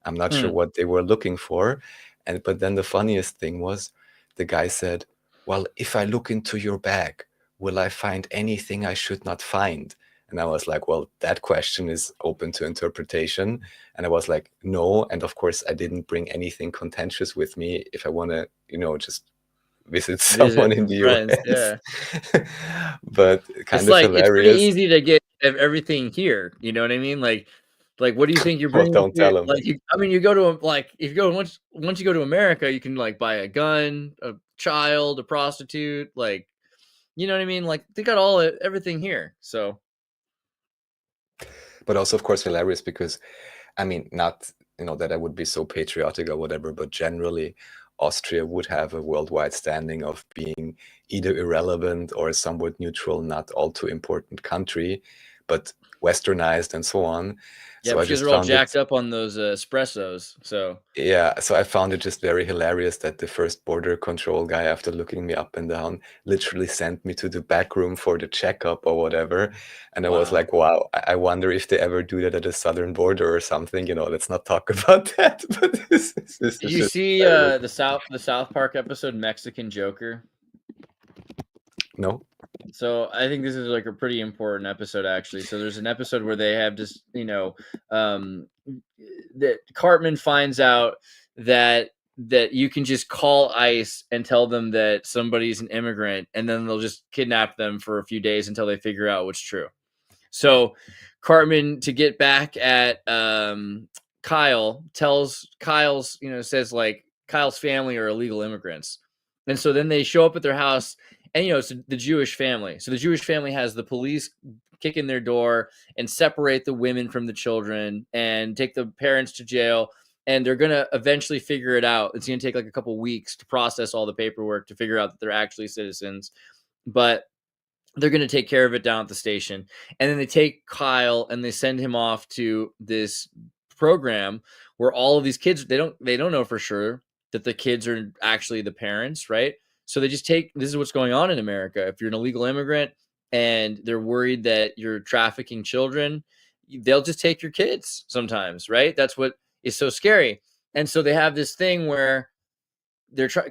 I'm not sure what they were looking for. But then the funniest thing was the guy said, well, if I look into your bag, will I find anything I should not find? And I was like, well, that question is open to interpretation. And I was like, no. And of course, I didn't bring anything contentious with me if I want to, just visit someone in the friends, US. Yeah. But kind it's of like hilarious. It's pretty easy to get everything here. You know what I mean? Like what do you think you're bringing? Well, don't tell them. Like, you go to if you go once you go to America, you can like buy a gun, a child, a prostitute. Like, you know what I mean? Like they got everything here. So. But also, of course, hilarious because I mean, not, that I would be so patriotic or whatever, but generally Austria would have a worldwide standing of being either irrelevant or somewhat neutral, not all too important country, but westernized and so on. Yeah, So I but you guys just are all found it, jacked up on those espressos. So so I found it just very hilarious that the first border control guy, after looking me up and down, literally sent me to the back room for the checkup or whatever. And I was wow. like, wow, I wonder if they ever do that at the southern border or something. Let's not talk about that. But this is Did you just see hilarious. the South Park episode Mexican Joker? No? So I think this is like a pretty important episode, actually. So there's an episode where they have just, that Cartman finds out that you can just call ICE and tell them that somebody's an immigrant, and then they'll just kidnap them for a few days until they figure out what's true. So Cartman, to get back at Kyle, says like Kyle's family are illegal immigrants. And so then they show up at their house, and it's the Jewish family. So the Jewish family has the police kick in their door and separate the women from the children and take the parents to jail. And they're going to eventually figure it out. It's going to take like a couple weeks to process all the paperwork to figure out that they're actually citizens. But they're going to take care of it down at the station. And then they take Kyle and they send him off to this program where all of these kids, they don't know for sure that the kids are actually the parents, right? So they just this is what's going on in America. If you're an illegal immigrant and they're worried that you're trafficking children, they'll just take your kids sometimes, right? That's what is so scary. And so they have this thing where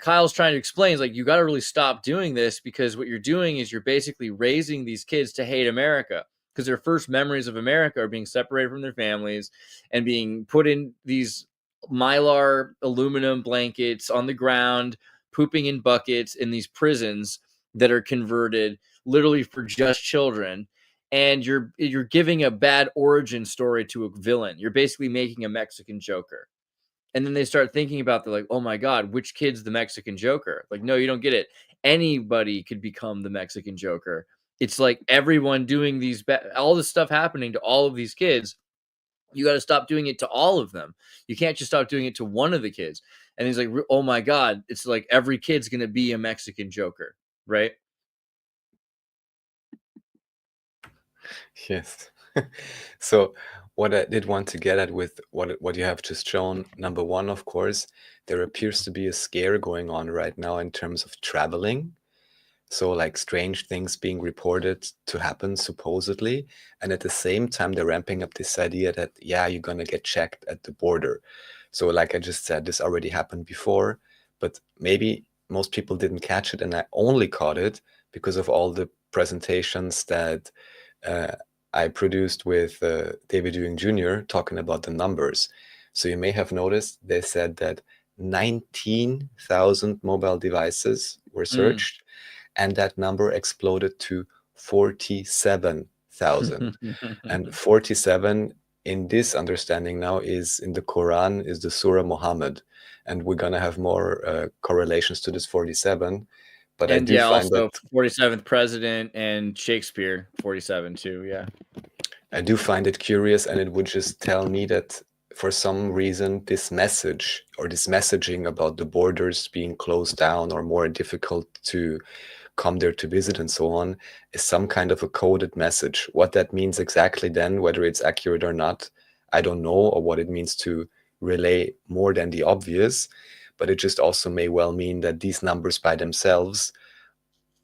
Kyle's trying to explain, is like, you got to really stop doing this, because what you're doing is you're basically raising these kids to hate America, because their first memories of America are being separated from their families and being put in these mylar aluminum blankets on the ground, pooping in buckets in these prisons that are converted literally for just children. And you're giving a bad origin story to a villain. You're basically making a Mexican Joker. And then they start thinking about, they're like, oh my God, which kid's the Mexican Joker? Like, no, you don't get it. Anybody could become the Mexican Joker. It's like everyone doing all this stuff happening to all of these kids. You got to stop doing it to all of them. You can't just stop doing it to one of the kids. And he's like, oh my God, it's like every kid's going to be a Mexican Joker, right? Yes. So what I did want to get at with what you have just shown, number one, of course, there appears to be a scare going on right now in terms of traveling. So like strange things being reported to happen supposedly. And at the same time, they're ramping up this idea that, yeah, you're going to get checked at the border. So like I just said, this already happened before, but maybe most people didn't catch it. And I only caught it because of all the presentations that I produced with David Ewing Jr. talking about the numbers. So you may have noticed they said that 19,000 mobile devices were searched, and that number exploded to 47,000. And 47 in this understanding now is in the Quran, is the Surah Muhammad. And we're going to have more correlations to this 47. But and I do find also that 47th president and Shakespeare 47 too. Yeah. I do find it curious, and it would just tell me that for some reason this message or this messaging about the borders being closed down or more difficult to come there to visit and so on is some kind of a coded message. What that means exactly then, whether it's accurate or not, I don't know, or what it means to relay more than the obvious, but it just also may well mean that these numbers by themselves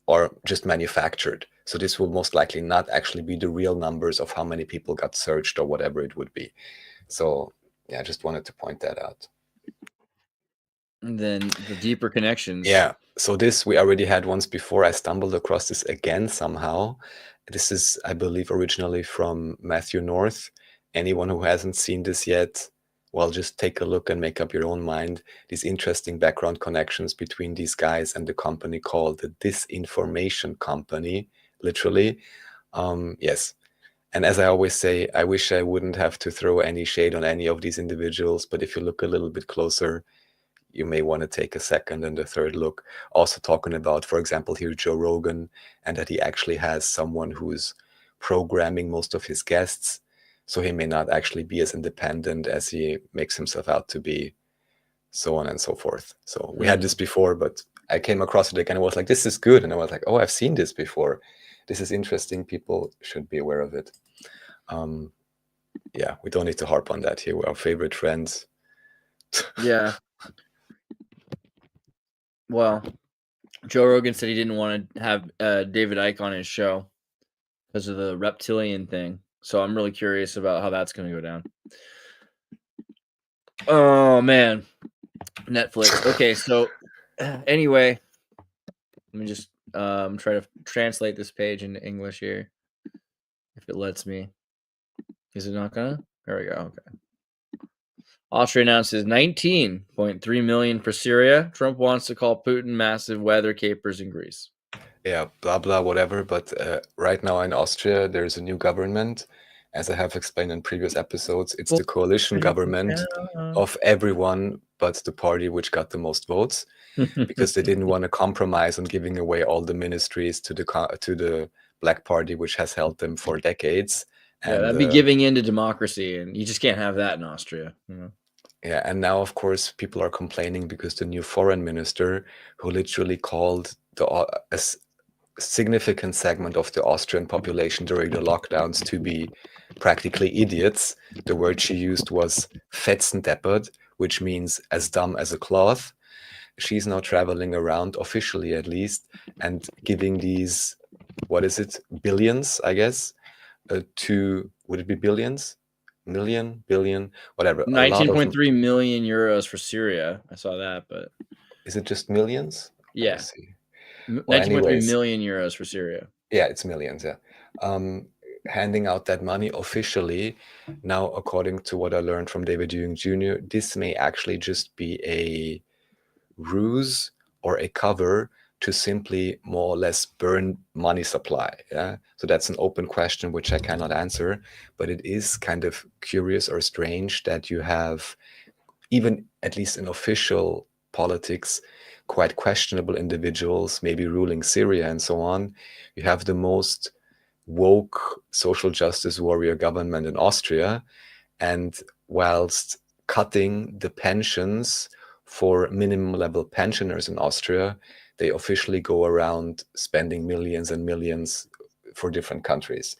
are just manufactured. So this will most likely not actually be the real numbers of how many people got searched or whatever it would be. So yeah, I just wanted to point that out. And then the deeper connections. Yeah, so this we already had once before. I stumbled across this again somehow. This is, I believe, originally from Matthew North. Anyone who hasn't seen this yet, well, just take a look and make up your own mind. These interesting background connections between these guys and the company called the Disinformation Company, literally. Yes. And as I always say, I wish I wouldn't have to throw any shade on any of these individuals, but if you look a little bit closer, you may want to take a second and a third look. Also talking about, for example, here Joe Rogan, and that he actually has someone who's programming most of his guests. So he may not actually be as independent as he makes himself out to be, so on and so forth. So we had this before, but I came across it again. I was like, this is good. And I was like, oh, I've seen this before. This is interesting. People should be aware of it. Yeah, we don't need to harp on that here. We're our favorite friends. Yeah. Well, Joe Rogan said he didn't want to have David Icke on his show because of the reptilian thing. So I'm really curious about how that's going to go down. Oh, man. Netflix. Okay, so anyway, let me just try to translate this page into English here. If it lets me. Is it not gonna? There we go. Okay. Austria announces 19.3 million for Syria. Trump wants to call Putin massive weather capers in Greece. Yeah, blah, blah, whatever. But right now in Austria, there's a new government. As I have explained in previous episodes, it's the coalition government of everyone but the party which got the most votes, because they didn't want to compromise on giving away all the ministries to the Black Party, which has held them for decades. Yeah, that'd be giving in to democracy, and you just can't have that in Austria. You know? Yeah, and now, of course, people are complaining because the new foreign minister, who literally called a significant segment of the Austrian population during the lockdowns to be practically idiots, the word she used was fetzendeppert, which means as dumb as a cloth. She's now traveling around, officially at least, and giving these, what is it, billions, I guess, would it be billions? Million, billion, whatever. 19.3 million euros for Syria. I saw that, but is it just millions? Yeah. Let's see. 19.3 million euros for Syria. Yeah, it's millions. Yeah. Handing out that money officially. Now, according to what I learned from David Ewing Jr., this may actually just be a ruse or a cover to simply more or less burn money supply. Yeah. So that's an open question which I cannot answer, but it is kind of curious or strange that you have, even at least in official politics, quite questionable individuals, maybe ruling Syria and so on. You have the most woke social justice warrior government in Austria, and whilst cutting the pensions for minimum level pensioners in Austria, they officially go around spending millions and millions for different countries.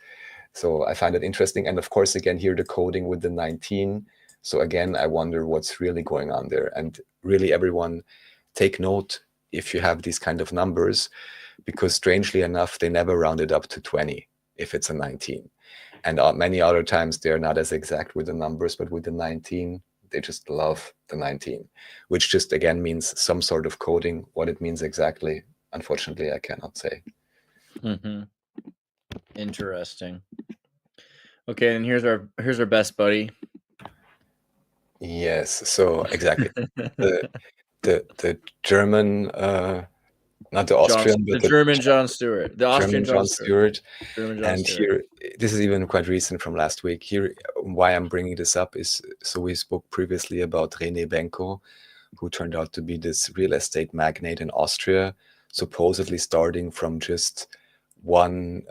So I find it interesting. And of course, again, here the coding with the 19. So again, I wonder what's really going on there. And really, everyone take note if you have these kind of numbers, because strangely enough, they never round it up to 20 if it's a 19. And many other times they're not as exact with the numbers, but with the 19, they just love the 19, which just again means some sort of coding. What it means exactly, unfortunately, I cannot say. Interesting. Okay, and here's our best buddy. Yes, so exactly. the German, not the Austrian, but the German John Stewart, the Austrian John Stewart. And here, this is even quite recent from last week. Here, why I'm bringing this up is, so we spoke previously about René Benko, who turned out to be this real estate magnate in Austria, supposedly starting from just one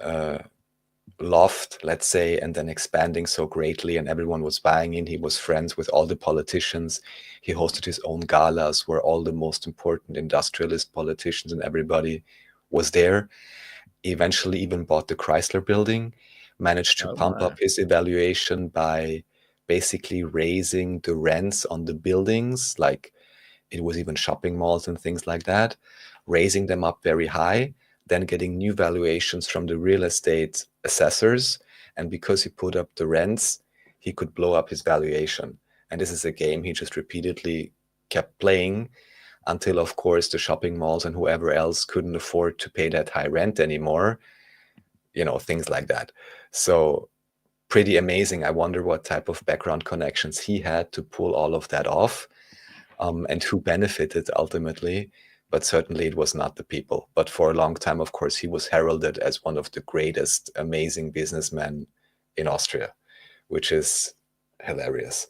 loft, let's say, and then expanding so greatly, and everyone was buying in. He was friends with all the politicians. He hosted his own galas where all the most important industrialist politicians and everybody was there. Eventually even bought the Chrysler building, managed to pump up his evaluation by basically raising the rents on the buildings, like it was even shopping malls and things like that, raising them up very high, then getting new valuations from the real estate assessors. And because he put up the rents, he could blow up his valuation. And this is a game he just repeatedly kept playing until, of course, the shopping malls and whoever else couldn't afford to pay that high rent anymore, things like that. So pretty amazing. I wonder what type of background connections he had to pull all of that off, and who benefited ultimately. But certainly it was not the people. But for a long time, of course, he was heralded as one of the greatest, amazing businessmen in Austria, which is hilarious.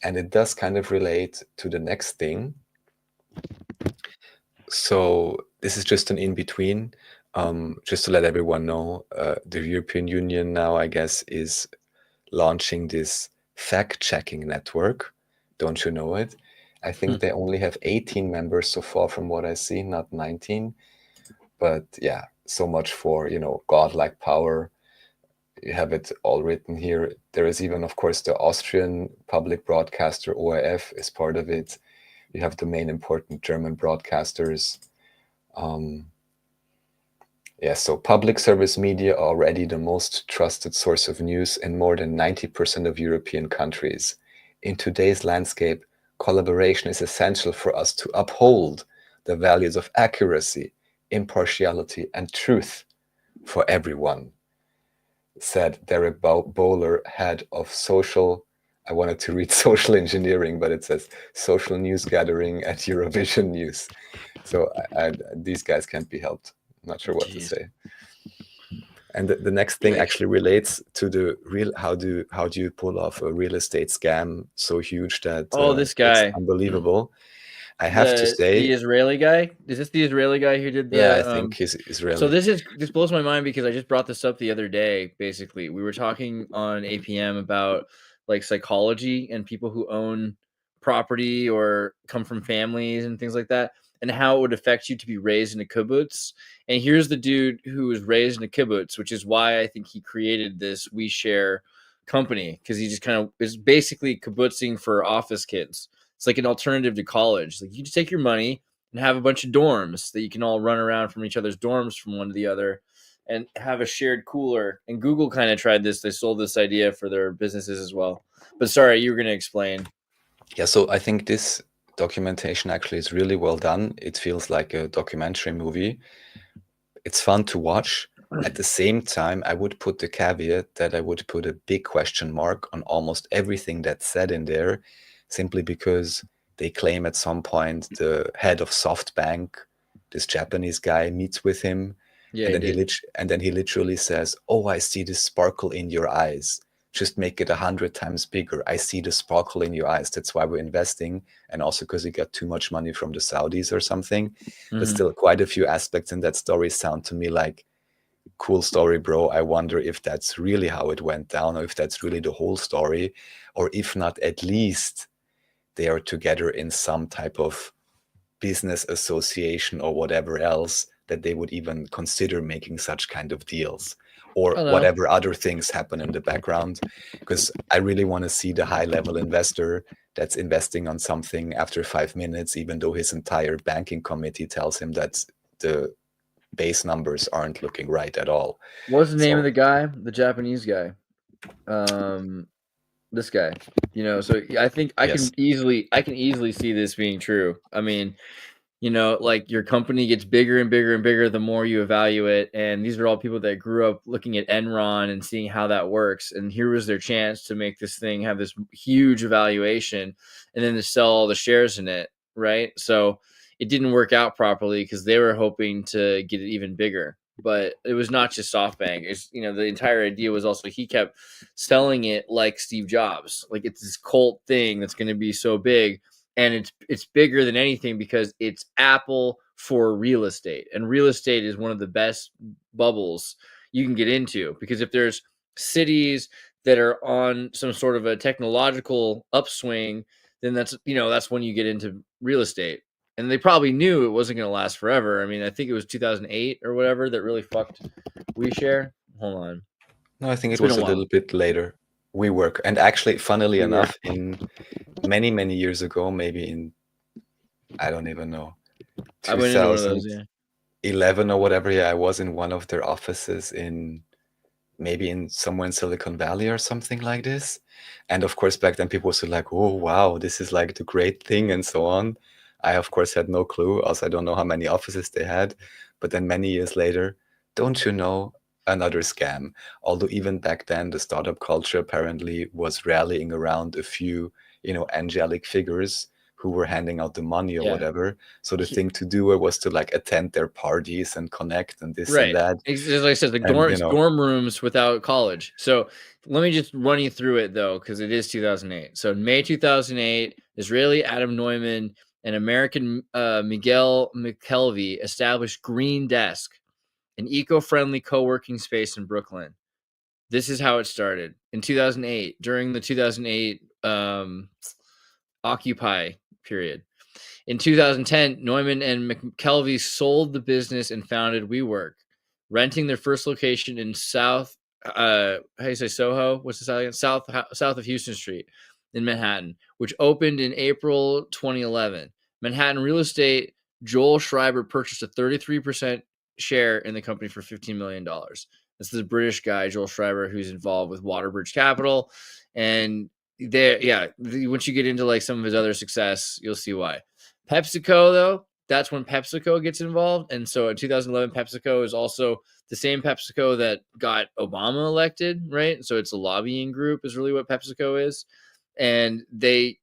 And it does kind of relate to the next thing. So this is just an in-between, just to let everyone know, the European Union now, I guess, is launching this fact-checking network. Don't you know it? I think they only have 18 members so far from what I see, not 19. But yeah, so much for, godlike power. You have it all written here. There is even, of course, the Austrian public broadcaster ORF is part of it. You have the main important German broadcasters. So public service media are already the most trusted source of news in more than 90% of European countries. In today's landscape, collaboration is essential for us to uphold the values of accuracy, impartiality, and truth for everyone, said Derek Bowler, head of social, I wanted to read social engineering, but it says social news gathering at Eurovision News. So these guys can't be helped. I'm not sure what to say. And the next thing actually relates to the real, how do you pull off a real estate scam so huge that this guy, it's unbelievable. I have to say, the Israeli guy. Is this the Israeli guy who did the? Yeah, I think he's Israeli. So this blows my mind because I just brought this up the other day. Basically, we were talking on APM about like psychology and people who own property or come from families and things like that, and how it would affect you to be raised in a kibbutz. And here's the dude who was raised in a kibbutz, which is why I think he created this We Share company, because he just kind of is basically kibbutzing for office kids. It's like an alternative to college. Like you just take your money and have a bunch of dorms that you can all run around from each other's dorms from one to the other and have a shared cooler. And Google kind of tried this. They sold this idea for their businesses as well. But sorry, you were going to explain. Yeah, so I think this documentation actually is really well done. It feels like a documentary movie. It's fun to watch. At the same time, I would put the caveat that I would put a big question mark on almost everything that's said in there, simply because they claim at some point the head of SoftBank, this Japanese guy, meets with him. Yeah, and then he literally says, "Oh, I see the sparkle in your eyes. Just make it 100 times bigger. I see the sparkle in your eyes. That's why we're investing." And also because he got too much money from the Saudis or something. Mm-hmm. But still, quite a few aspects in that story sound to me like, cool story, bro. I wonder if that's really how it went down, or if that's really the whole story, or if not, at least they are together in some type of business association or whatever else that they would even consider making such kind of deals, or whatever other things happen in the background. Because I really want to see the high level investor that's investing on something after 5 minutes, even though his entire banking committee tells him that the base numbers aren't looking right at all. What's the name of the guy? The Japanese guy. This guy. So I think I can easily see this being true. I mean, like your company gets bigger and bigger and bigger the more you evaluate. And these are all people that grew up looking at Enron and seeing how that works. And here was their chance to make this thing have this huge valuation and then to sell all the shares in it. Right. So it didn't work out properly because they were hoping to get it even bigger. But it was not just SoftBank. It's, the entire idea was also he kept selling it like Steve Jobs. Like it's this cult thing that's going to be so big. And it's bigger than anything because it's Apple for real estate. And real estate is one of the best bubbles you can get into, because if there's cities that are on some sort of a technological upswing, then that's when you get into real estate. And they probably knew it wasn't going to last forever. I mean, I think it was 2008 or whatever that really fucked WeShare. Hold on. No, I think it was a little bit later. WeWork. And actually, funnily enough, in many, many years ago, maybe in, I don't even know, 2011 or whatever, I was in one of their offices maybe somewhere in Silicon Valley or something like this. And of course, back then people were like, "Oh, wow, this is like the great thing," and so on. I, of course, had no clue. Also, I don't know how many offices they had. But then many years later, don't you know, another scam. Although even back then, the startup culture apparently was rallying around a few, angelic figures who were handing out the money or whatever. So the thing to do was to like attend their parties and connect and this and that. As I said, the dorm rooms without college. So let me just run you through it though, because it is 2008. So in May 2008, Israeli Adam Neumann and American Miguel McKelvey established Green Desk, an eco-friendly co-working space in Brooklyn. This is how it started in 2008 during the 2008 Occupy period. In 2010, Neumann and McKelvey sold the business and founded WeWork, renting their first location in South, how do you say Soho? What's the again? South of Houston Street in Manhattan, which opened in April 2011. Manhattan real estate, Joel Schreiber purchased a 33% share in the company for $15 million. This is a British guy, Joel Schreiber, who's involved with Waterbridge Capital. And once you get into like some of his other success, you'll see why. PepsiCo, though, that's when PepsiCo gets involved. And so in 2011, PepsiCo is also the same PepsiCo that got Obama elected, right? So it's a lobbying group is really what PepsiCo is. And they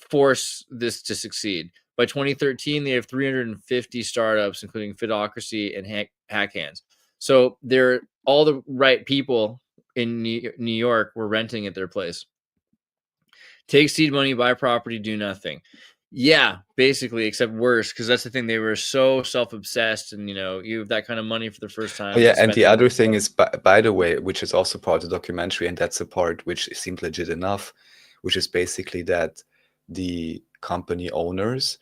force this to succeed. By 2013, they have 350 startups, including Fidocracy and Hack Hands. So they're all the right people in New York were renting at their place. Take seed money, buy property, do nothing. Yeah, basically, except worse, because that's the thing. They were so self-obsessed, and you have that kind of money for the first time. Oh, yeah, and the other thing is, by the way, which is also part of the documentary, and that's the part which seemed legit enough, which is basically that the company owners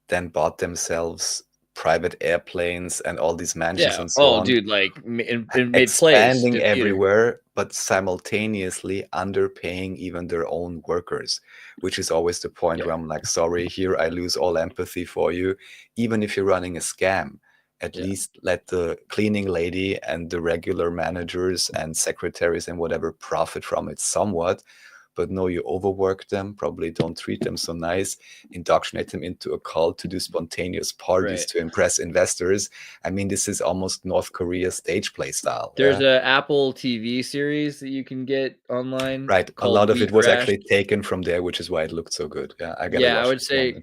then bought themselves private airplanes and all these mansions and so on. Dude, like it made expanding plays everywhere, but simultaneously underpaying even their own workers, which is always the point where I'm like, sorry, here I lose all empathy for you. Even if you're running a scam, at least let the cleaning lady and the regular managers and secretaries and whatever profit from it somewhat. But no, you overwork them, probably don't treat them so nice, indoctrinate them into a cult to do spontaneous parties to impress investors. I mean, this is almost North Korea stage play style. There's a Apple TV series that you can get online. Right. A lot of it was actually taken from there, which is why it looked so good. Yeah, I would say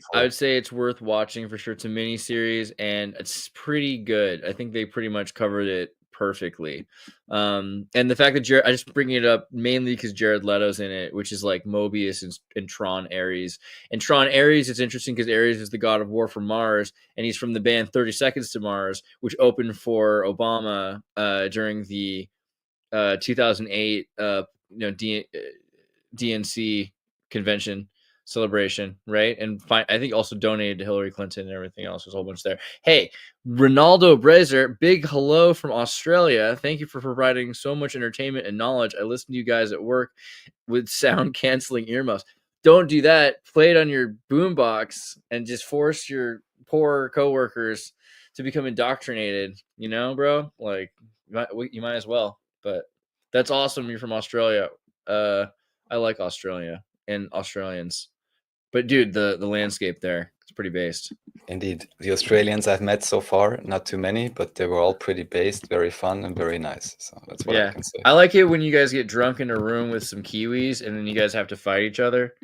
it's worth watching for sure. It's a mini series and it's pretty good. I think they pretty much covered it perfectly. And the fact that I just bring it up mainly because Jared Leto's in it, which is like Mobius and Tron Ares. And Tron Ares is interesting because Ares is the god of war from Mars, and he's from the band 30 Seconds to Mars, which opened for Obama during the 2008 DNC convention celebration, right? And I think also donated to Hillary Clinton and everything else. There's a whole bunch there. Hey, Ronaldo Brezer, big hello from Australia. Thank you for providing so much entertainment and knowledge. I listen to you guys at work with sound canceling earmuffs. Don't do that. Play it on your boombox and just force your poor coworkers to become indoctrinated, bro? Like, you might as well. But that's awesome. You're from Australia. I like Australia and Australians. But dude, the landscape there, it's pretty based. Indeed. The Australians I've met so far, not too many, but they were all pretty based, very fun and very nice. So that's what I can say. I like it when you guys get drunk in a room with some Kiwis and then you guys have to fight each other.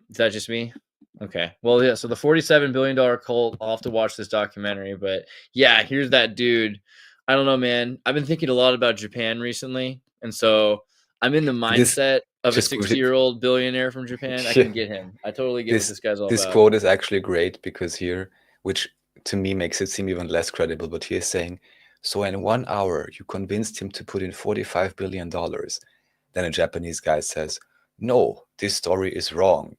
Is that just me? Okay. Well, yeah, so the $47 billion cult, I'll have to watch this documentary. But yeah, here's that dude. I don't know, man. I've been thinking a lot about Japan recently. And so I'm in the mindset of a 60-year-old billionaire from Japan. I can get him. I totally get what this guy's all about. This quote is actually great because here, which to me makes it seem even less credible, but he is saying, so in 1 hour, you convinced him to put in $45 billion. Then a Japanese guy says, no, this story is wrong.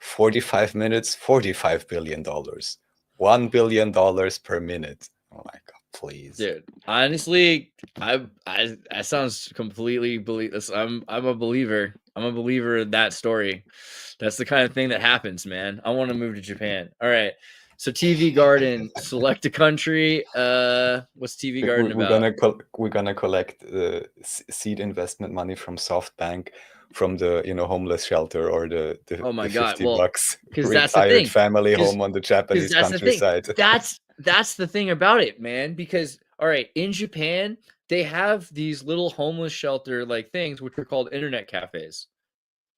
45 minutes, $45 billion. $1 billion per minute. Oh my God. Please, dude. Honestly, that sounds completely believable. I'm a believer. I'm a believer in that story. That's the kind of thing that happens, man. I want to move to Japan. All right. So TV Garden, select a country. What's TV Garden about? We're gonna collect seed investment money from SoftBank, from the homeless shelter or the oh my the God, $50 because that's the thing. Family home on the Japanese countryside. That's the thing about it, man. Because all right, in Japan they have these little homeless shelter like things which are called internet cafes.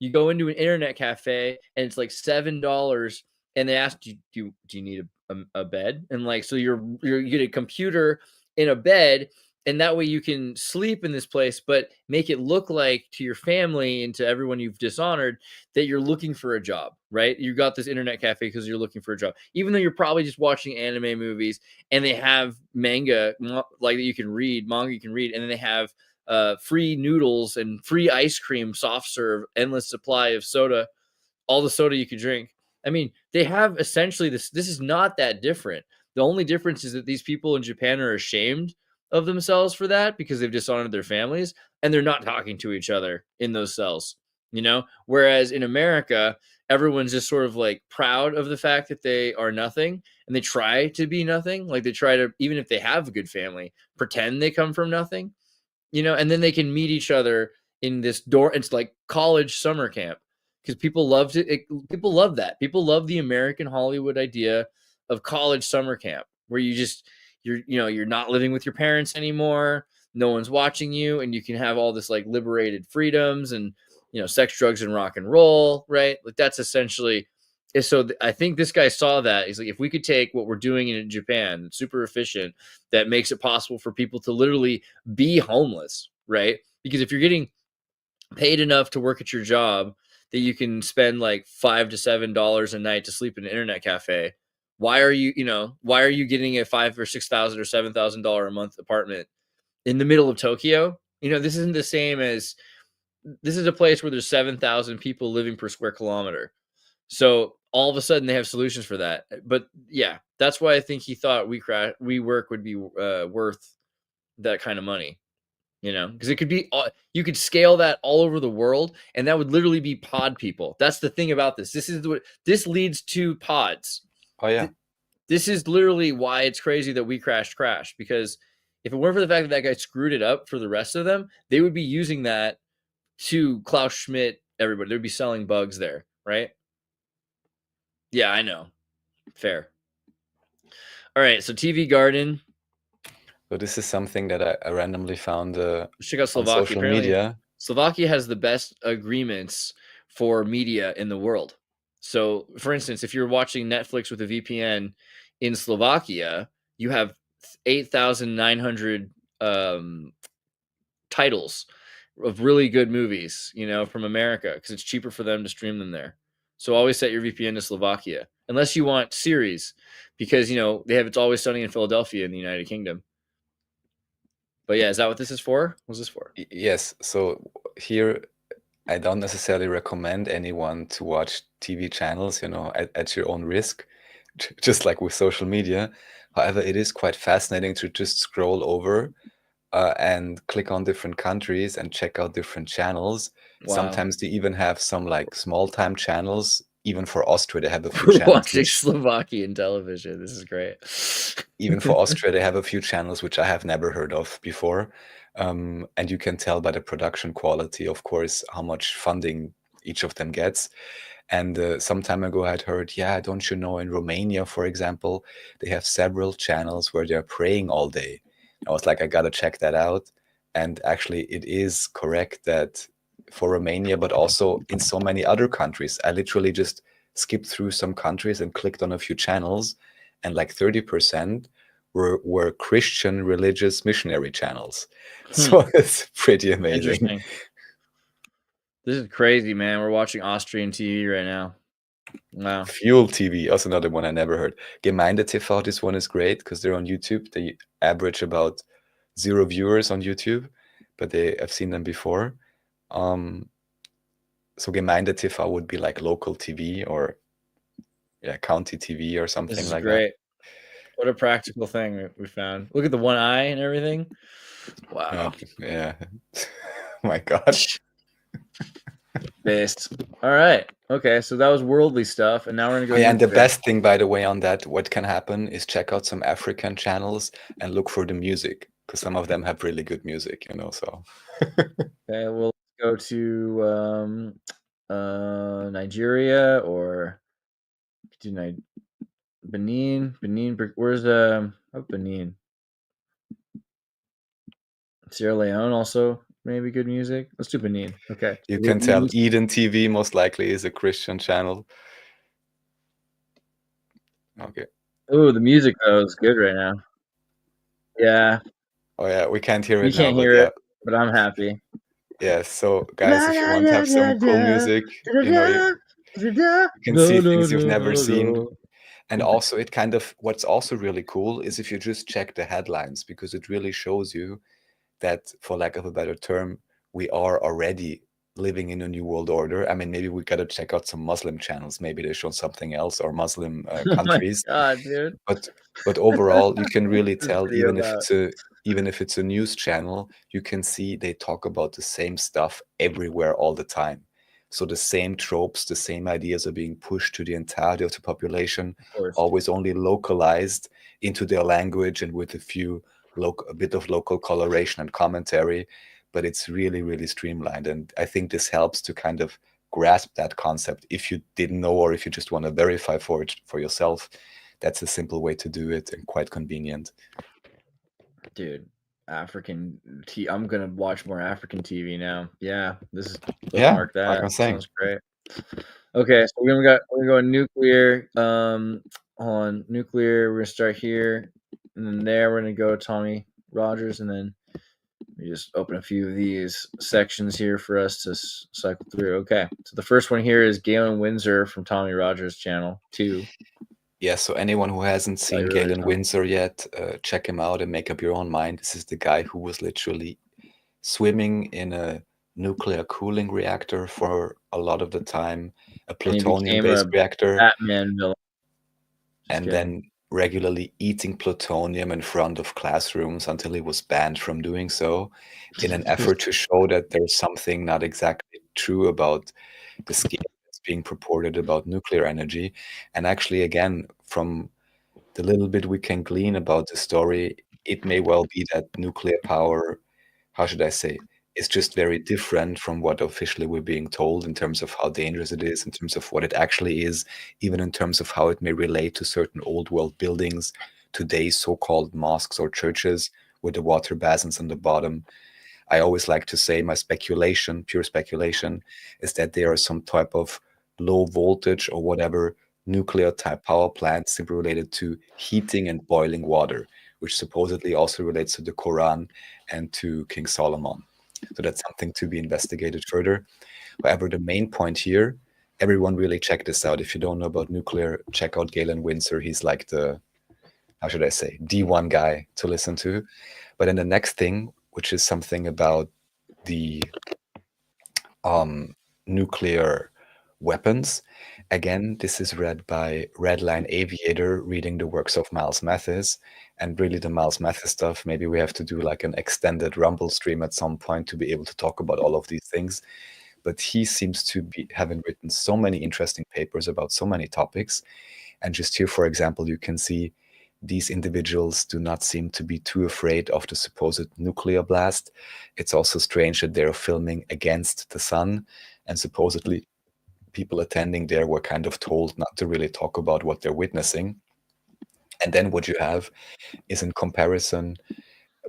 You go into an internet cafe and it's like $7, and they ask you, do you need a bed? And like, so you get a computer in a bed, and that way you can sleep in this place, but make it look like to your family and to everyone you've dishonored that you're looking for a job, right? You got this internet cafe because you're looking for a job, even though you're probably just watching anime movies, and they have manga like that you can read, manga you can read, and then they have free noodles and free ice cream, soft serve, endless supply of soda, all the soda you could drink. I mean, they have essentially this is not that different. The only difference is that these people in Japan are ashamed of themselves for that because they've dishonored their families, and they're not talking to each other in those cells, whereas in America, everyone's just sort of like proud of the fact that they are nothing, and they try to be nothing. Like they try to, even if they have a good family, pretend they come from nothing, and then they can meet each other in this door. It's like college summer camp, because people love people love that. People love the American Hollywood idea of college summer camp, where you're not living with your parents anymore. No one's watching you, and you can have all this like liberated freedoms and, sex, drugs, and rock and roll, right? Like that's essentially. So I think this guy saw that. He's like, if we could take what we're doing in Japan, super efficient, that makes it possible for people to literally be homeless, right? Because if you're getting paid enough to work at your job that you can spend like $5 to $7 a night to sleep in an internet cafe, why are you getting a $5,000 or $6,000 or $7,000 a month apartment in the middle of Tokyo? This isn't the same as, this is a place where there's 7,000 people living per square kilometer. So all of a sudden they have solutions for that. But yeah, that's why I think he thought WeWork would be worth that kind of money. Because it could be, you could scale that all over the world, and that would literally be pod people. That's the thing about this. This leads to pods. Oh yeah. This is literally why it's crazy that we crash, because if it weren't for the fact that guy screwed it up for the rest of them, they would be using that to Klaus Schmidt, everybody. They'd be selling bugs there, right? Yeah, I know. Fair. All right, so TV Garden. So this is something that I randomly found check out Slovakia. on social Apparently, media. Slovakia has the best agreements for media in the world. So, for instance, if you're watching Netflix with a VPN in Slovakia, you have 8,900 titles of really good movies, from America, because it's cheaper for them to stream them there. So always set your VPN to Slovakia, unless you want series, because they have It's Always Sunny in Philadelphia in the United Kingdom. But yeah, is that what this is for? What's this for? Yes. So here, I don't necessarily recommend anyone to watch TV channels, at your own risk, just like with social media. However, it is quite fascinating to just scroll over and click on different countries and check out different channels. Wow. Sometimes they even have some like small time channels. Even for Austria, they have a few channels. Watching Slovakian television. This is great. Even for Austria, they have a few channels which I have never heard of before. And you can tell by the production quality, of course, how much funding each of them gets. And some time ago, I'd heard, don't you know, in Romania, for example, they have several channels where they're praying all day. I was like, I got to check that out. And actually, it is correct that for Romania, but also in so many other countries, I literally just skipped through some countries and clicked on a few channels, and like 30% were Christian religious missionary channels. So it's pretty amazing. This is crazy, man. We're watching Austrian TV right now. Wow. Fuel TV, also another one I never heard. Gemeinde TV, this one is great because they're on YouTube. They average about 0 viewers on YouTube, but I've seen them before. So Gemeinde TV would be like local TV or county TV or something This is like great. What a practical thing we found. Look at the one eye and everything. Wow. Yeah. My gosh. Based. All right. Okay. So that was worldly stuff, and now we're gonna go. And the best thing, by the way, on that, what can happen is check out some African channels and look for the music, because some of them have really good music, So. Okay, we'll go to Nigeria or Benin. Where's Benin? Sierra Leone also maybe good music. Let's do Benin. Okay. You can tell Eden TV most likely is a Christian channel. Okay. Oh, the music though is good right now. Yeah. Oh yeah, we can't hear it. You can't hear it, but I'm happy. Yeah. So guys, if you want to have some cool music, you can see things you've never seen. And also, it kind of, what's also really cool is if you just check the headlines, because it really shows you that, for lack of a better term, we are already living in a new world order. I mean, maybe we got to check out some Muslim channels. Maybe they show something else, or Muslim Oh my countries. god, dude. But overall, you can really This tell, video even if it's a news channel, you can see they talk about the same stuff everywhere all the time. So the same tropes, the same ideas are being pushed to the entirety of the population, of course. always only localized into their language and with a bit of local coloration and commentary. But it's really, really streamlined. And I think this helps to kind of grasp that concept. If you didn't know, or if you just want to verify for it for yourself, that's a simple way to do it and quite convenient. Dude, I'm gonna watch more African TV now. Yeah, this is Yeah, bookmark like that. I'm saying. Sounds great. Okay, so we're gonna go nuclear. On nuclear, we're gonna start here, and then there we're gonna go Tommy Rogers, and then we just open a few of these sections here for us to cycle through. Okay, so the first one here is Galen Windsor from Tommy Rogers' channel 2. Yeah, so anyone who hasn't seen you're really Galen dumb. Windsor yet, check him out and make up your own mind. This is the guy who was literally swimming in a nuclear cooling reactor for a lot of the time, a And he became plutonium-based a reactor, Batman villain. Just and kidding. then regularly eating plutonium in front of classrooms until he was banned from doing so, in an effort to show that there's something not exactly true about the scale that's being purported about nuclear energy. And actually, again, from the little bit we can glean about the story, it may well be that nuclear power, how should I say, is just very different from what officially we're being told in terms of how dangerous it is, in terms of what it actually is, even in terms of how it may relate to certain old world buildings, today's so-called mosques or churches with the water basins on the bottom. I always like to say my speculation, pure speculation, is that there are some type of low voltage or whatever nuclear type power plants simply related to heating and boiling water, which supposedly also relates to the Quran and to King Solomon. So that's something to be investigated further. However, the main point here, everyone really check this out. If you don't know about nuclear, check out Galen Windsor. He's like the, how should I say, D1 guy to listen to. But then the next thing, which is something about the nuclear weapons. Again, this is read by Redline Aviator, reading the works of Miles Mathis. And really, the Miles Mathis stuff, maybe we have to do like an extended Rumble stream at some point to be able to talk about all of these things. But he seems to be having written so many interesting papers about so many topics. And just here, for example, you can see these individuals do not seem to be too afraid of the supposed nuclear blast. It's also strange that they're filming against the sun, and supposedly people attending there were kind of told not to really talk about what they're witnessing. And then what you have is, in comparison,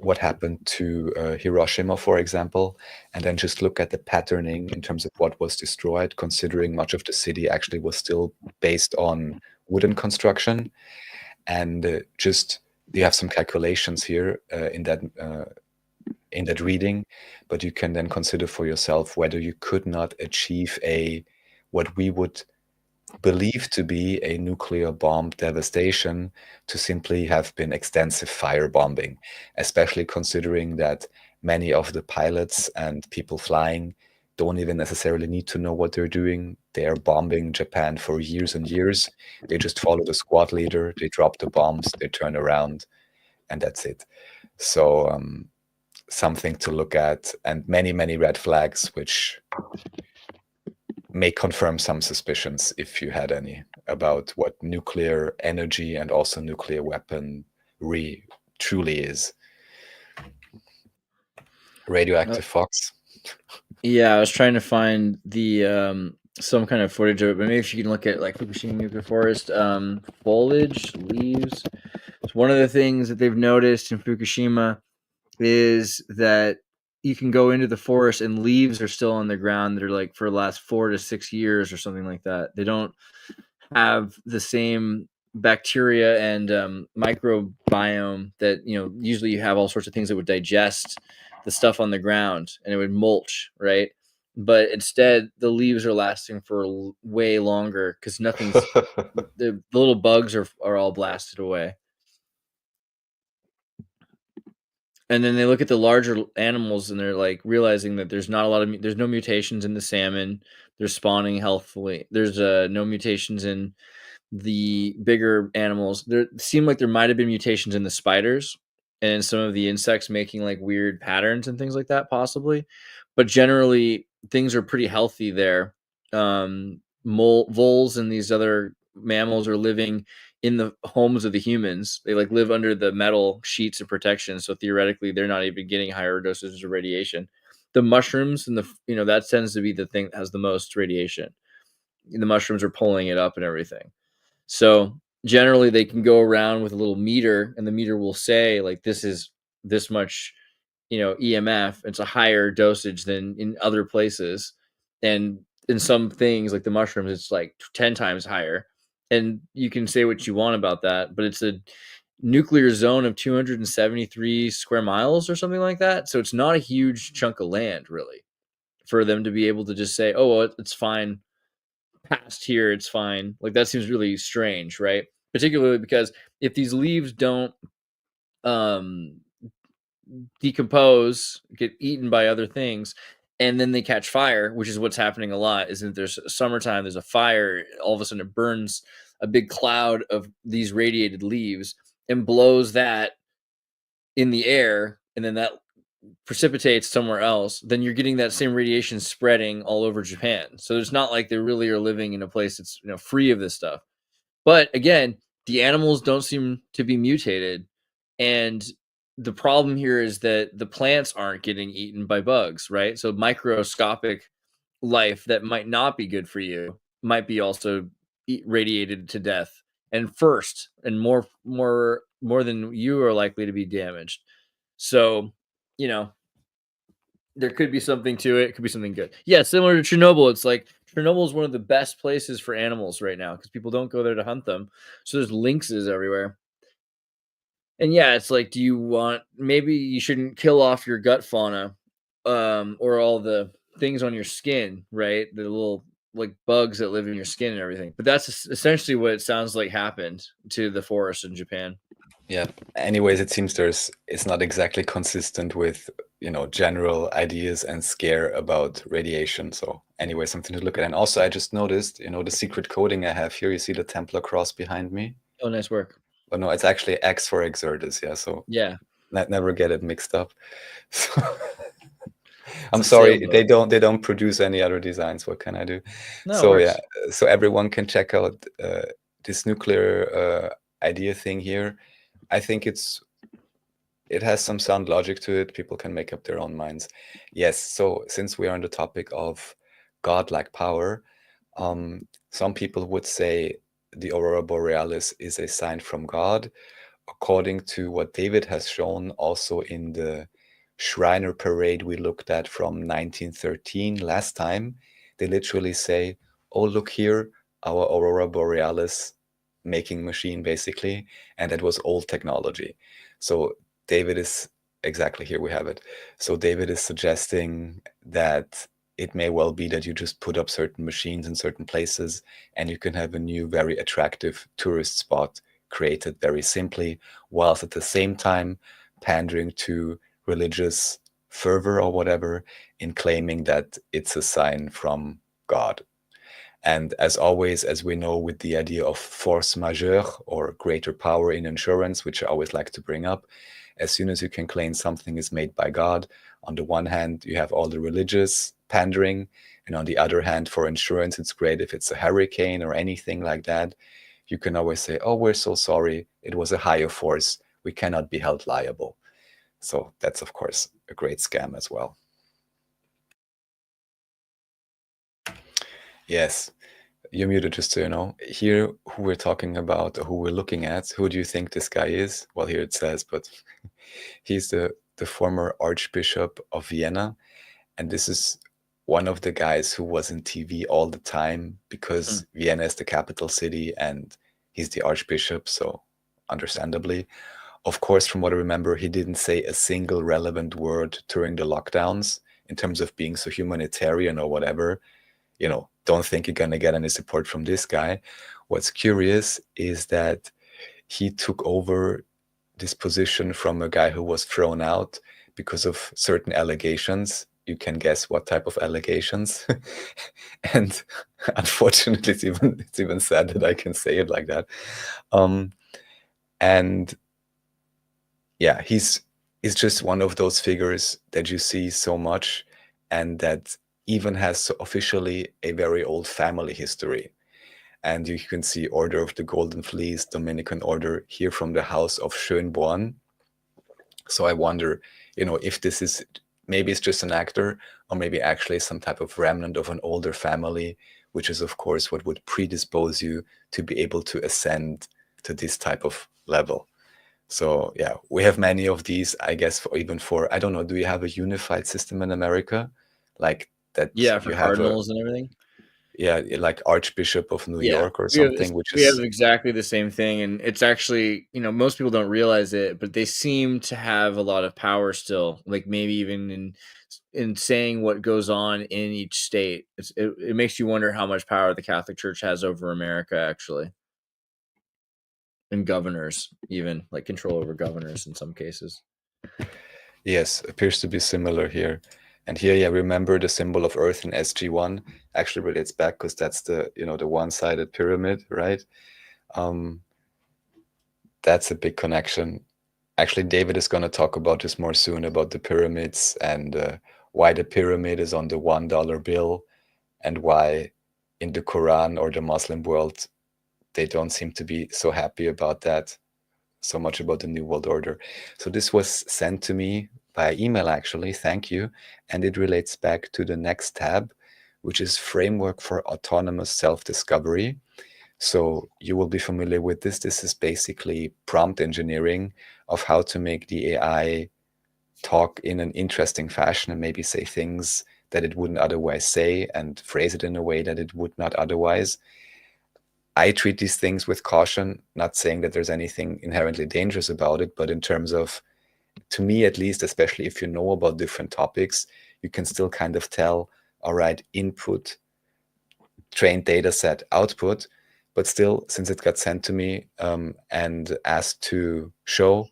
what happened to Hiroshima, for example, and then just look at the patterning in terms of what was destroyed, considering much of the city actually was still based on wooden construction. And just you have some calculations here in that reading, but you can then consider for yourself whether you could not achieve what we would believe to be a nuclear bomb devastation to simply have been extensive firebombing, especially considering that many of the pilots and people flying don't even necessarily need to know what they're doing. They are bombing Japan for years and years. They just follow the squad leader, they drop the bombs, they turn around, and that's it. So something to look at, and many, many red flags, which may confirm some suspicions, if you had any, about what nuclear energy and also nuclear weaponry truly is. Radioactive Fox. Yeah, I was trying to find the some kind of footage of it, but maybe if you can look at like Fukushima nuclear forest, foliage, leaves. So one of the things that they've noticed in Fukushima is that you can go into the forest and leaves are still on the ground that are like for the last 4 to 6 years or something like that. They don't have the same bacteria and microbiome that usually you have all sorts of things that would digest the stuff on the ground and it would mulch, right? But instead the leaves are lasting for way longer because nothing's the little bugs are all blasted away. And then they look at the larger animals and they're like realizing that there's not a lot of there's no mutations in the salmon. They're spawning healthfully. There's no mutations in the bigger animals. There seemed like there might have been mutations in the spiders and in some of the insects making like weird patterns and things like that, possibly. But generally, things are pretty healthy there. Voles and these other mammals are living in the homes of the humans. They like live under the metal sheets of protection, so theoretically, they're not even getting higher dosages of radiation. The mushrooms and that tends to be the thing that has the most radiation. The mushrooms are pulling it up and everything. So generally they can go around with a little meter and the meter will say like this is this much, EMF. It's a higher dosage than in other places. And in some things like the mushrooms, it's like 10 times higher. And you can say what you want about that, but it's a nuclear zone of 273 square miles or something like that. So it's not a huge chunk of land really for them to be able to just say, oh, well, it's fine. Past here, it's fine. Like that seems really strange, right? Particularly because if these leaves don't decompose, get eaten by other things, and then they catch fire, which is what's happening a lot, is that there's summertime, there's a fire, all of a sudden it burns a big cloud of these radiated leaves and blows that in the air, and then that precipitates somewhere else, then you're getting that same radiation spreading all over Japan. So it's not like they really are living in a place that's free of this stuff. But again, the animals don't seem to be mutated, and the problem here is that the plants aren't getting eaten by bugs, right? So microscopic life that might not be good for you might be also radiated to death, and first, and more than you are likely to be damaged. So, there could be something to it. It could be something good. Yeah, similar to Chernobyl. It's like Chernobyl is one of the best places for animals right now because people don't go there to hunt them. So there's lynxes everywhere. And yeah, it's like, maybe you shouldn't kill off your gut fauna, or all the things on your skin, right? The little like bugs that live in your skin and everything. But that's essentially what it sounds like happened to the forest in Japan. Yeah. Anyways, it seems it's not exactly consistent with, general ideas and scare about radiation. So anyway, something to look at. And also I just noticed, the secret coding I have here, you see the Templar cross behind me? Oh, nice work. Oh no, it's actually X for Xirtus. Yeah. So yeah, never get it mixed up. So I'm sorry, they don't produce any other designs. What can I do? No, so yeah, so everyone can check out this nuclear idea thing here. I think it has some sound logic to it. People can make up their own minds. Yes. So since we are on the topic of godlike power, some people would say the aurora borealis is a sign from God, according to what David has shown also in the Shriner parade we looked at from 1913 last time. They literally say, oh, look here, our aurora borealis making machine, basically, and that was old technology. So David is exactly here, we have it. So David is suggesting that it may well be that you just put up certain machines in certain places and you can have a new, very attractive tourist spot created very simply, whilst at the same time pandering to religious fervor or whatever in claiming that it's a sign from God. And as always, as we know with the idea of force majeure or greater power in insurance, which I always like to bring up, as soon as you can claim something is made by God, on the one hand, you have all the religious pandering, and on the other hand, for insurance, it's great if it's a hurricane or anything like that. You can always say, oh, we're so sorry, it was a higher force, we cannot be held liable. So that's, of course, a great scam as well. Yes, you're muted, just so you know. Here, who we're talking about, or who we're looking at, who do you think this guy is? Well, here it says, but he's the former Archbishop of Vienna. And this is one of the guys who was in TV all the time because Vienna is the capital city and he's the Archbishop, so understandably. Of course, from what I remember, he didn't say a single relevant word during the lockdowns in terms of being so humanitarian or whatever. Don't think you're going to get any support from this guy. What's curious is that he took over disposition from a guy who was thrown out because of certain allegations. You can guess what type of allegations. And unfortunately, it's even sad that I can say it like that. And yeah, he's just one of those figures that you see so much, and that even has officially a very old family history. And you can see Order of the Golden Fleece, Dominican Order, here from the House of Schönborn. So I wonder, if this is, maybe it's just an actor, or maybe actually some type of remnant of an older family, which is, of course, what would predispose you to be able to ascend to this type of level. So yeah, we have many of these, I guess, even for, I don't know, do you have a unified system in America? Like that Yeah, for you have cardinals and everything. Yeah, like Archbishop of New Yeah, York or we have, something, which we have is, exactly the same thing, and it's actually, most people don't realize it, but they seem to have a lot of power still. Like maybe even in saying what goes on in each state. It makes you wonder how much power the Catholic Church has over America, actually, and governors, even like control over governors in some cases. yes, appears to be similar here. And here, yeah, remember the symbol of Earth in SG1 actually relates back, because that's the, the one-sided pyramid, right? That's a big connection. Actually, David is going to talk about this more soon, about the pyramids, and why the pyramid is on the $1 bill, and why in the Quran or the Muslim world, they don't seem to be so happy about that, so much about the New World Order. So this was sent to me by email, actually. Thank you. And it relates back to the next tab, which is Framework for Autonomous Self-Discovery. So you will be familiar with this. This is basically prompt engineering of how to make the AI talk in an interesting fashion and maybe say things that it wouldn't otherwise say, and phrase it in a way that it would not otherwise. I treat these things with caution, not saying that there's anything inherently dangerous about it, but in terms of, to me at least, especially if you know about different topics, you can still kind of tell, all right, input, trained data set, output. But still, since it got sent to me and asked to show,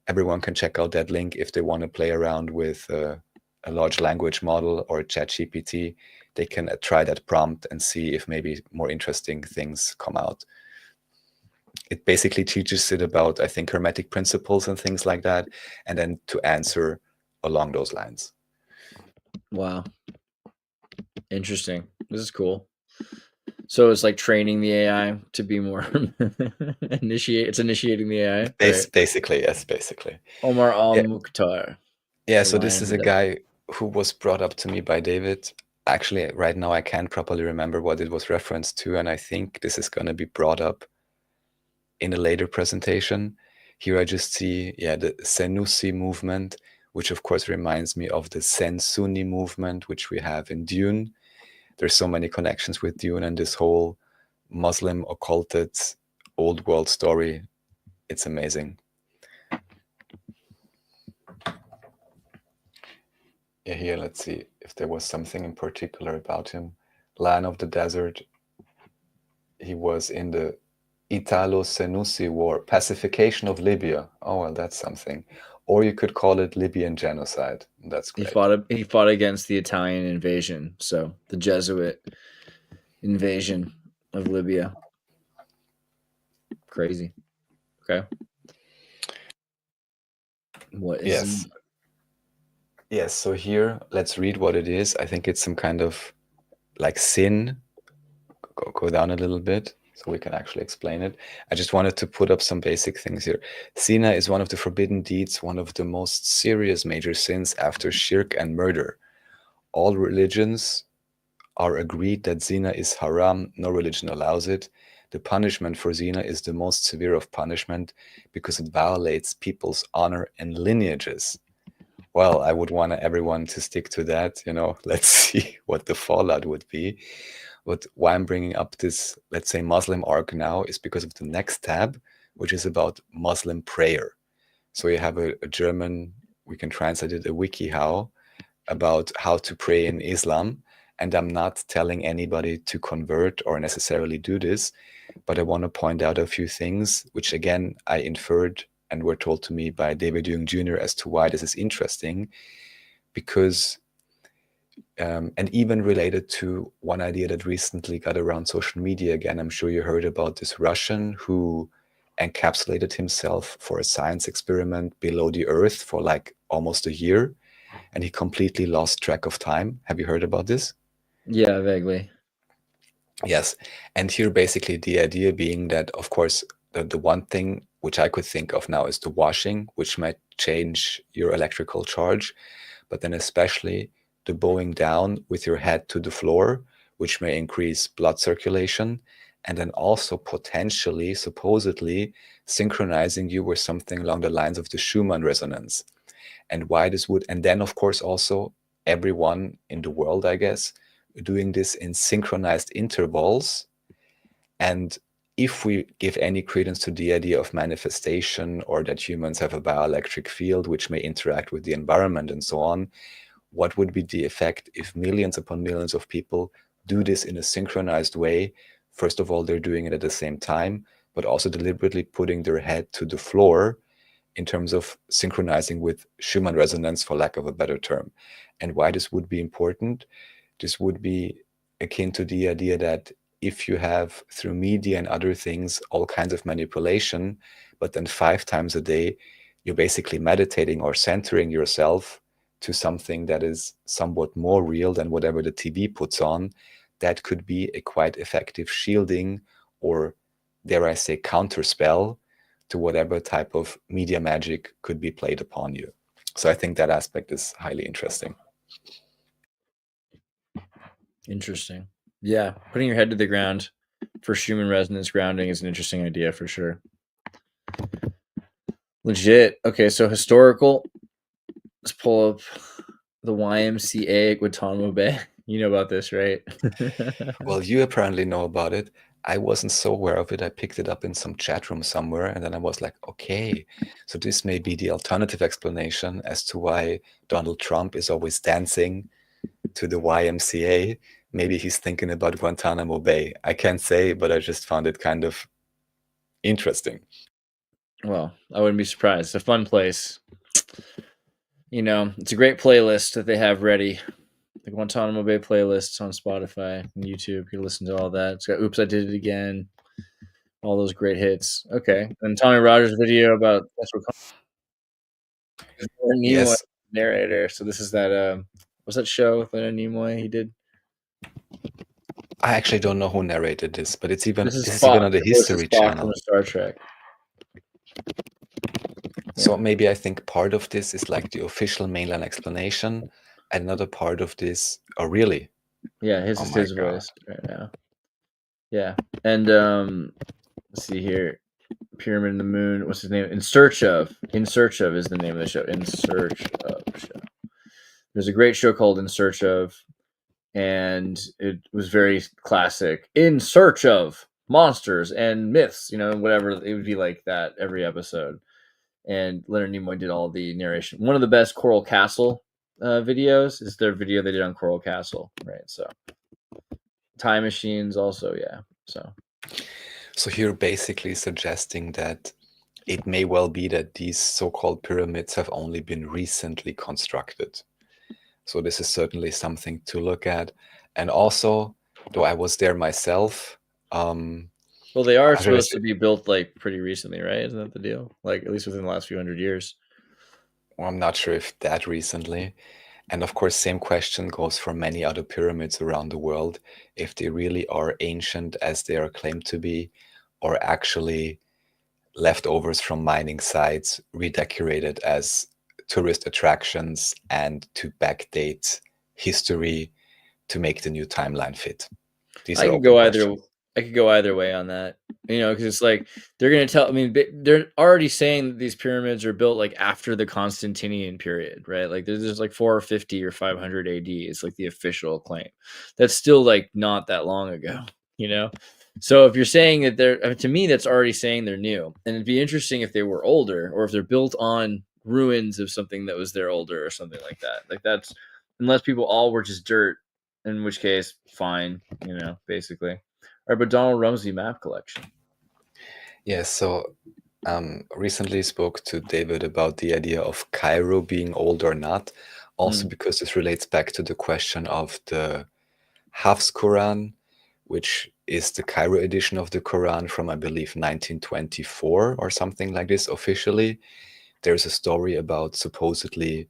everyone can check out that link if they want to play around with a large language model or ChatGPT. They can try that prompt and see if maybe more interesting things come out. It basically teaches it about, I think, hermetic principles and things like that, and then to answer along those lines. Wow. Interesting. This is cool. So it's like training the AI to be more it's initiating the AI. Right? Basically, yes, basically. Omar Yeah. Al-Mukhtar. Yeah, so this is a guy who was brought up to me by David. Actually, right now I can't properly remember what it was referenced to, and I think this is going to be brought up in a later presentation. Here I just see, the Senussi movement, which of course reminds me of the Sen-Sunni movement, which we have in Dune. There's so many connections with Dune and this whole Muslim occulted old world story. It's amazing. Yeah, here, let's see if there was something in particular about him. Lion of the Desert. He was in the Italo-Senussi War, pacification of Libya. Oh, well, that's something. Or you could call it Libyan genocide. That's great. He fought against the Italian invasion, so the Jesuit invasion of Libya. Crazy. Okay. What is Yes, so here, let's read what it is. I think it's some kind of like sin. Go down a little bit so we can actually explain it. I just wanted to put up some basic things here. Zina is one of the forbidden deeds, one of the most serious major sins after shirk and murder. All religions are agreed that zina is haram. No religion allows it. The punishment for zina is the most severe of punishment because it violates people's honor and lineages. Well, I would want everyone to stick to that, let's see what the fallout would be. But why I'm bringing up this, let's say, Muslim arc now is because of the next tab, which is about Muslim prayer. So you have a German, we can translate it, a WikiHow, about how to pray in Islam. And I'm not telling anybody to convert or necessarily do this, but I want to point out a few things, which again, I inferred and were told to me by David Jung Jr. as to why this is interesting, because and even related to one idea that recently got around social media again. I'm sure you heard about this Russian who encapsulated himself for a science experiment below the earth for like almost a year, and he completely lost track of time. Have you heard about this? Yeah, vaguely. Yes. And here basically the idea being that, of course, the one thing which I could think of now is the washing, which might change your electrical charge, but then especially the bowing down with your head to the floor, which may increase blood circulation, and then also potentially, supposedly, synchronizing you with something along the lines of the Schumann resonance. And why this would, and then of course also everyone in the world, I guess, doing this in synchronized intervals. And if we give any credence to the idea of manifestation, or that humans have a bioelectric field which may interact with the environment and so on, what would be the effect if millions upon millions of people do this in a synchronized way? First of all, they're doing it at the same time, but also deliberately putting their head to the floor in terms of synchronizing with Schumann resonance, for lack of a better term. And why this would be important? This would be akin to the idea that if you have, through media and other things, all kinds of manipulation, but then 5 times a day, you're basically meditating or centering yourself to something that is somewhat more real than whatever the TV puts on, that could be a quite effective shielding, or dare I say counterspell, to whatever type of media magic could be played upon you. So I think that aspect is highly interesting. Interesting. Yeah, putting your head to the ground for Schumann resonance grounding is an interesting idea for sure. Legit. Okay, so historical. Let's pull up the YMCA at Guantanamo Bay. You know about this, right? Well, you apparently know about it. I wasn't so aware of it. I picked it up in some chat room somewhere, and then I was like, okay, so this may be the alternative explanation as to why Donald Trump is always dancing to the YMCA. Maybe he's thinking about Guantanamo Bay. I can't say, but I just found it kind of interesting. Well, I wouldn't be surprised. It's a fun place. You know, it's a great playlist that they have ready. The Guantanamo Bay playlists on Spotify and YouTube. You can listen to all that. It's got Oops, I Did It Again. All those great hits. Okay. And Tommy Rogers' video about Yes. narrator. So this is that what's that show with Leonard Nimoy he did? I actually don't know who narrated this, but it's even This is even Spock. on the This is History Spock Channel. from Star Trek. So maybe I think part of this is like the official mainline explanation, and another part of this, oh really? Yeah, his Oh is my his God. voice right now. Yeah. And let's see here. Pyramid in the Moon. What's his name? In Search of. In Search of is the name of the show. In Search of show. There's a great show called In Search of, and it was very classic. In search of monsters and myths, you know, whatever. It would be like that every episode. And Leonard Nimoy did all the narration. One of the best Coral Castle videos is their video they did on Coral Castle, right? So Time Machines also, yeah. So you're basically suggesting that it may well be that these so-called pyramids have only been recently constructed. So this is certainly something to look at. And also, though I was there myself, well, they are supposed to be built like pretty recently, right? Isn't that the deal? Like at least within the last few hundred years. Well, I'm not sure if that recently. And of course, same question goes for many other pyramids around the world, if they really are ancient as they are claimed to be, or actually leftovers from mining sites redecorated as tourist attractions and to backdate history to make the new timeline fit. These I could go either way on that, you know, because it's like they're going to tell. I mean, they're already saying that these pyramids are built like after the Constantinian period, right? Like there's like 450 or 500 AD is like the official claim. That's still like not that long ago, you know. So if you're saying that to me, that's already saying they're new, and it'd be interesting if they were older or if they're built on ruins of something that was there older or something like that. Like that's unless people all were just dirt. In which case, fine, you know, basically. All right, but Donald Rumsey map collection. Yeah, so Recently spoke to David about the idea of Cairo being old or not, also because this relates back to the question of the Hafs Quran, which is the Cairo edition of the Quran from, I believe, 1924 or something like this officially. There's a story about supposedly,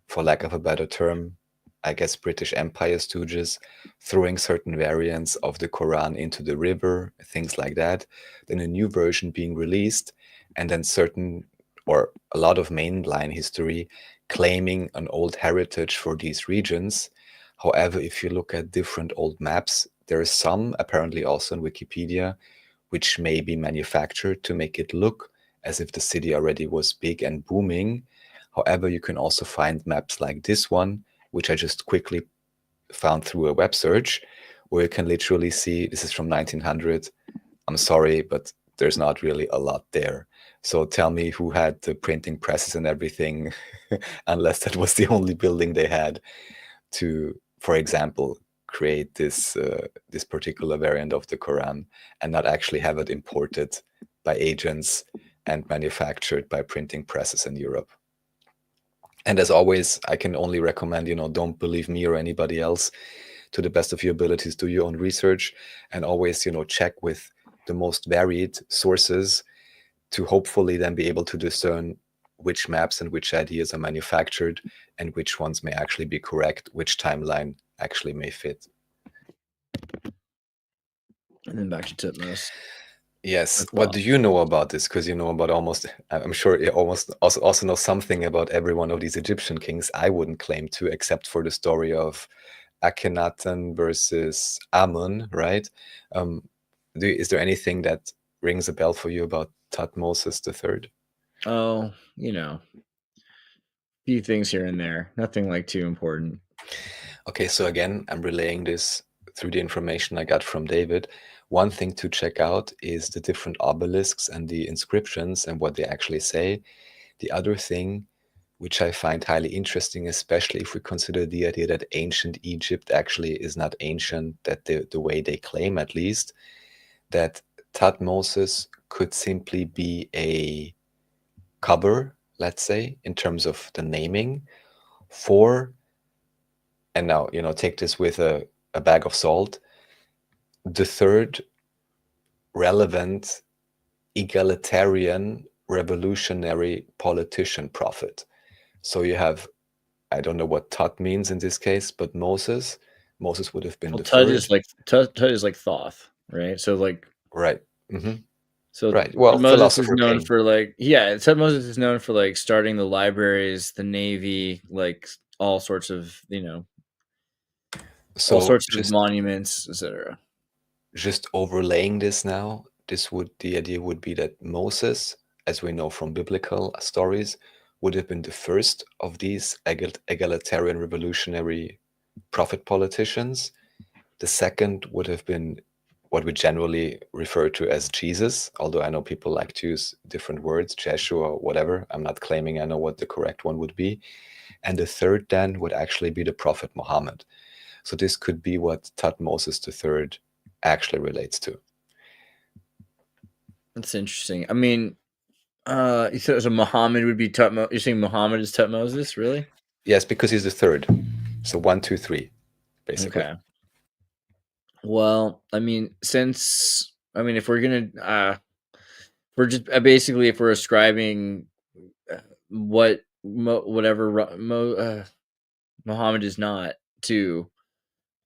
for lack of a better term, I guess British Empire stooges throwing certain variants of the Quran into the river, things like that. Then a new version being released, and then certain or a lot of mainline history claiming an old heritage for these regions. However, if you look at different old maps, there are some, apparently also in Wikipedia, which may be manufactured to make it look as if the city already was big and booming. However, you can also find maps like this one, which I just quickly found through a web search, where you can literally see this is from 1900. I'm sorry, but there's not really a lot there. So tell me who had the printing presses and everything, unless that was the only building they had to, for example, create this this particular variant of the Quran and not actually have it imported by agents and manufactured by printing presses in Europe. And as always, I can only recommend, don't believe me or anybody else. To the best of your abilities, do your own research and always, check with the most varied sources to hopefully then be able to discern which maps and which ideas are manufactured and which ones may actually be correct, which timeline actually may fit. And then back to Titmos. Yes. What do you know about this? Because you know about I'm sure you almost also know something about every one of these Egyptian kings. I wouldn't claim to, except for the story of Akhenaten versus Amun, right? Is there anything that rings a bell for you about Thutmose III? Oh, few things here and there. Nothing like too important. Okay, so again, I'm relaying this through the information I got from David. One thing to check out is the different obelisks and the inscriptions and what they actually say. The other thing, which I find highly interesting, especially if we consider the idea that ancient Egypt actually is not ancient, that the way they claim at least, that Thutmose could simply be a cover, let's say, in terms of the naming for, and now, take this with a bag of salt, the third relevant egalitarian revolutionary politician prophet. So you have, I don't know what Tut means in this case, but Moses would have been the Tut first. Tut is like Thoth, right? So like right. Mm-hmm. So right. Well, Moses is known king. for Moses is known for like starting the libraries, the navy, like all sorts of So all sorts of monuments, etc. Just overlaying this now, the idea would be that Moses, as we know from biblical stories, would have been the first of these egalitarian revolutionary prophet politicians. The second would have been what we generally refer to as Jesus, although I know people like to use different words, Jeshua or whatever. I'm not claiming I know what the correct one would be. And the third then would actually be the Prophet Muhammad. So this could be what Thutmose III actually relates to. That's interesting. I mean, you said so Muhammad would be Thutmose. You're saying Muhammad is Thutmose, really? Yes, because he's the third. So 1, 2, 3, basically. Okay. Well, I mean, if we're gonna, we're just basically if we're ascribing whatever Muhammad is not to,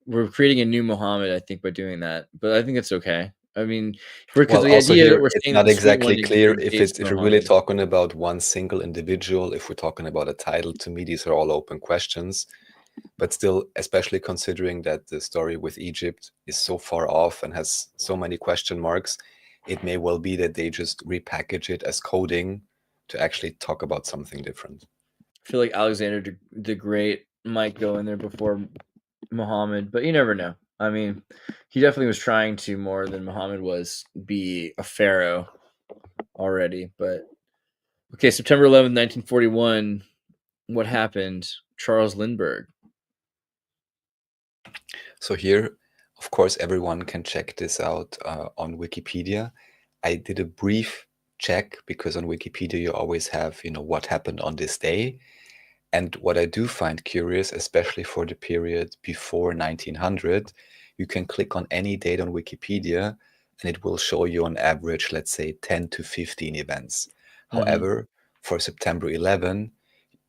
we're creating a new Muhammad, I think, by doing that. But I think it's okay. I mean, because the idea that we're saying not that exactly clear if Muhammad. we're really talking about one single individual, if we're talking about a title. To me, these are all open questions. But still, especially considering that the story with Egypt is so far off and has so many question marks, it may well be that they just repackage it as coding to actually talk about something different. I feel like Alexander the Great might go in there before Muhammad, but you never know. I mean, he definitely was trying to, more than Muhammad was, be a pharaoh already. But okay, September 11th, 1941. What happened? Charles Lindbergh. So here, of course, everyone can check this out on Wikipedia. I did a brief check, because on Wikipedia you always have, what happened on this day. And what I do find curious, especially for the period before 1900, you can click on any date on Wikipedia and it will show you on average, let's say 10 to 15 events. However, for September 11,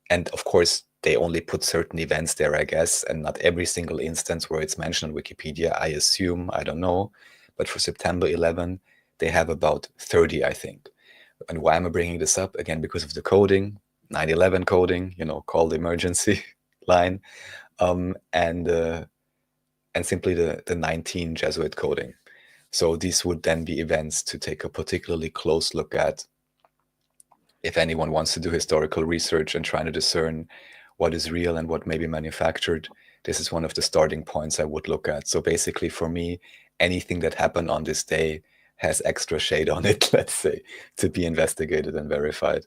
and of course, they only put certain events there, I guess, and not every single instance where it's mentioned on Wikipedia, I assume, I don't know. But for September 11, they have about 30, I think. And why am I bringing this up? Again, because of the coding, 9/11 coding, call the emergency line, and simply the 19 Jesuit coding. So these would then be events to take a particularly close look at if anyone wants to do historical research and trying to discern what is real and what may be manufactured. This is one of the starting points I would look at. So basically for me, anything that happened on this day has extra shade on it, let's say, to be investigated and verified.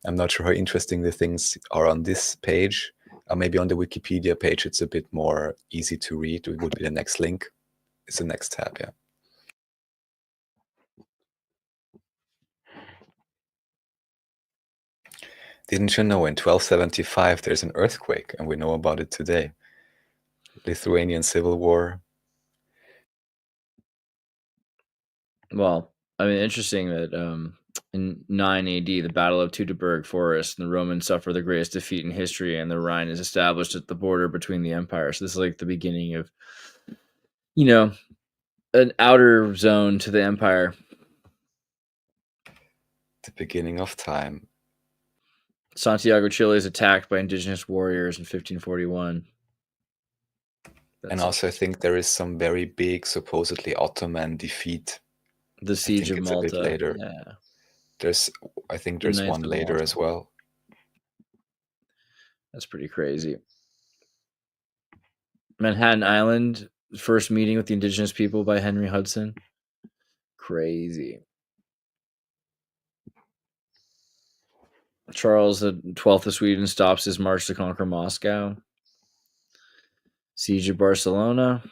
I'm not sure how interesting the things are on this page. Maybe on the Wikipedia page, it's a bit more easy to read. It would be the next link. It's the next tab, yeah. Didn't you know in 1275 there's an earthquake, and we know about it today? Lithuanian Civil War. Well, I mean, interesting that in 9 AD, the Battle of Teutoburg Forest, and the Romans suffer the greatest defeat in history, and the Rhine is established at the border between the empires. So this is like the beginning of, an outer zone to the empire. The beginning of time. Santiago, Chile is attacked by indigenous warriors in 1541. And also, I think there is some very big, supposedly Ottoman defeat. The siege of Malta. It's a bit later. Yeah. I think there's one later Malta as well. That's pretty crazy. Manhattan Island, first meeting with the indigenous people by Henry Hudson. Crazy. Charles XII of Sweden stops his march to conquer Moscow. Siege of Barcelona.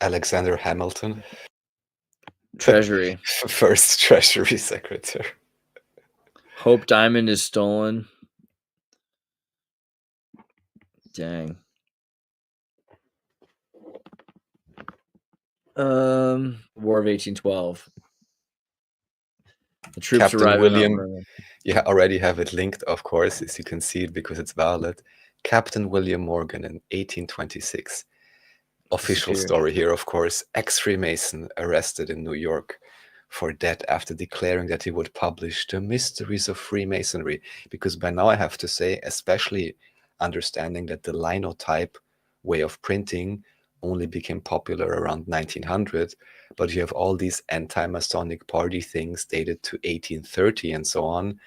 Alexander Hamilton. Treasury. First Treasury Secretary. Hope Diamond is stolen. Dang. War of 1812. The troops Captain arrive William. Yeah, already have it linked, of course, as you can see it because it's valid. Captain William Morgan in 1826. Official story here, of course. Ex-Freemason arrested in New York for debt after declaring that he would publish The Mysteries of Freemasonry. Because by now I have to say, especially understanding that the linotype way of printing only became popular around 1900, but you have all these anti-Masonic party things dated to 1830 and so on.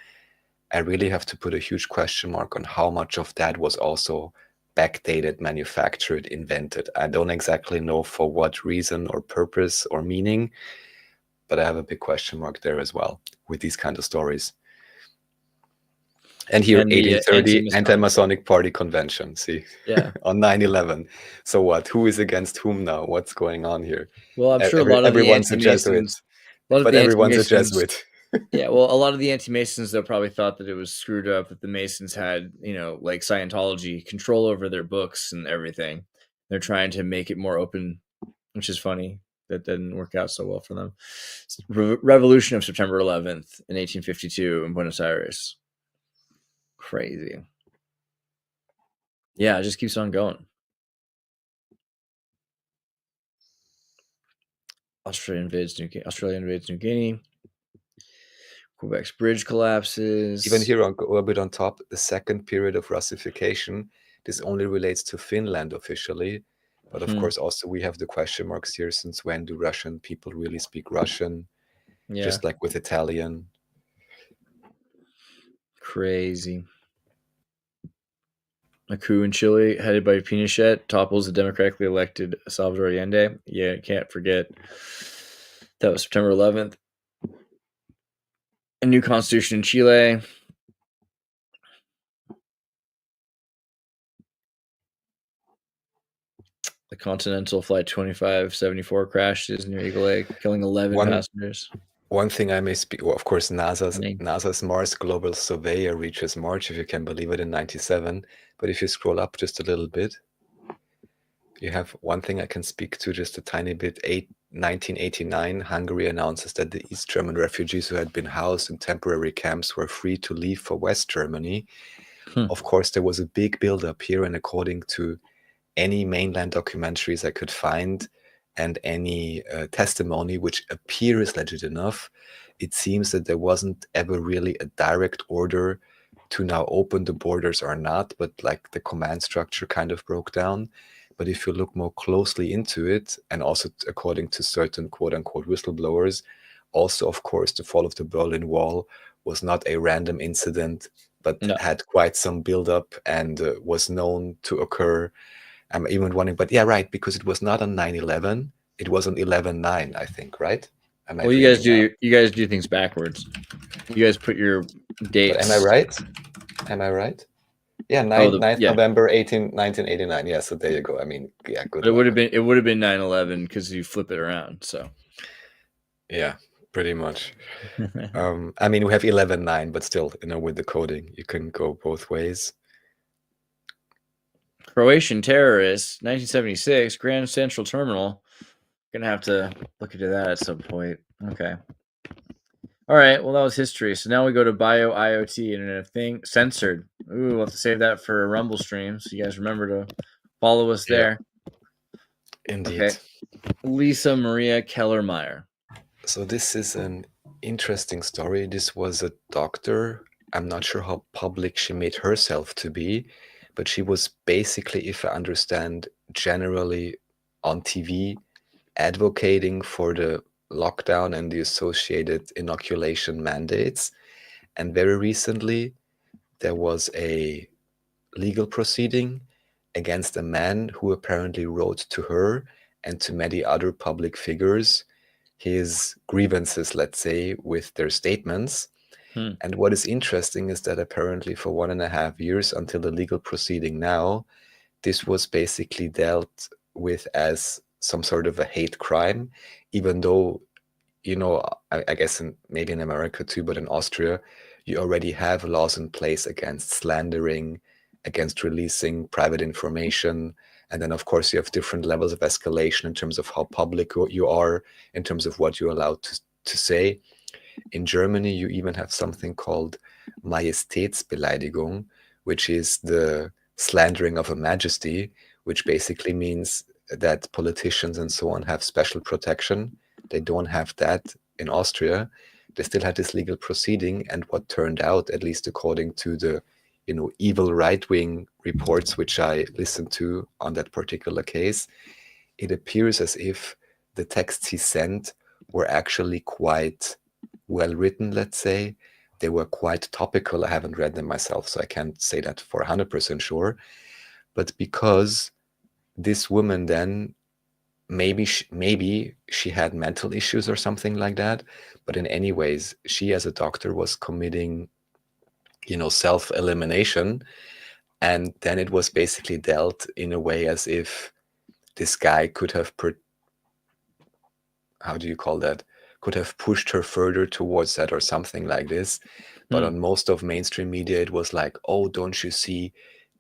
I really have to put a huge question mark on how much of that was also backdated, manufactured, invented. I don't exactly know for what reason or purpose or meaning, but I have a big question mark there as well with these kind of stories. And here, 1830, Anti-Masonic Party Convention, see? Yeah. On 9/11. So what? Who is against whom now? What's going on here? Well, I'm sure a lot of everyone's the a Jesuit. But everyone's a Jesuit. Yeah, well, a lot of the anti-Masons, though, probably thought that it was screwed up, that the Masons had, like Scientology, control over their books and everything. They're trying to make it more open, which is funny. That didn't work out so well for them. Revolution of September 11th in 1852 in Buenos Aires. Crazy. Yeah, it just keeps on going. Australia invades New Guinea. Quebec's bridge collapses. Even here, a bit on top, the second period of Russification. This only relates to Finland officially. But of course, also we have the question marks here. Since when do Russian people really speak Russian? Yeah. Just like with Italian. Crazy. A coup in Chile headed by Pinochet topples the democratically elected Salvador Allende. Yeah, can't forget. That was September 11th. A new constitution in Chile. The Continental Flight 2574 crashes near Eagle Lake, killing 11 passengers. One thing I may speak, well, of course, Funny. NASA's Mars Global Surveyor reaches March, if you can believe it, in 97. But if you scroll up just a little bit, you have one thing I can speak to just a tiny bit. 1989, Hungary announces that the East German refugees who had been housed in temporary camps were free to leave for West Germany. Of course, there was a big buildup here, and according to any mainland documentaries I could find and any testimony which appears legit enough, it seems that there wasn't ever really a direct order to now open the borders or not, but like the command structure kind of broke down. But if you look more closely into it, and also according to certain quote-unquote whistleblowers, also, of course, the fall of the Berlin Wall was not a random incident, but had quite some buildup and was known to occur. I'm even wondering, but yeah, right, because it was not on 9/11, it was on 11/9, I think, right? Well, you guys do things backwards. You guys put your dates. But am I right? Am I right? Yeah, 9th November 1989. Yeah, so there you go. I mean, yeah, good. But it would have been 9/11 because you flip it around. So yeah, pretty much. I mean, we have 11/9, but still, with the coding, you can go both ways. Croatian terrorists, 1976, Grand Central Terminal. Gonna have to look into that at some point. Okay. All right. Well, that was history. So now we go to bio IoT, Internet of Things, censored. Ooh, we'll have to save that for a Rumble stream. So you guys remember to follow us there. Indeed. Okay. Lisa Maria Kellermeyer. So this is an interesting story. This was a doctor. I'm not sure how public she made herself to be, but she was basically, if I understand, generally on TV advocating for the lockdown and the associated inoculation mandates. And very recently, there was a legal proceeding against a man who apparently wrote to her and to many other public figures his grievances, let's say, with their statements. And what is interesting is that apparently for 1.5 years until the legal proceeding now, this was basically dealt with as some sort of a hate crime, even though, I guess maybe in America too, but in Austria, you already have laws in place against slandering, against releasing private information. And then, of course, you have different levels of escalation in terms of how public you are, in terms of what you're allowed to say. In Germany, you even have something called Majestätsbeleidigung, which is the slandering of a majesty, which basically means that politicians and so on have special protection. They don't have that in Austria. They still had this legal proceeding, and what turned out, at least according to the evil right-wing reports which I listened to on that particular case, it appears as if the texts he sent were actually quite well written, let's say. They were quite topical. I haven't read them myself, so I can't say that for 100% sure. But because this woman then, maybe she had mental issues or something like that, but in any ways, she as a doctor was committing, self-elimination. And then it was basically dealt in a way as if this guy could have, could have pushed her further towards that or something like this. But on most of mainstream media, it was like, oh, don't you see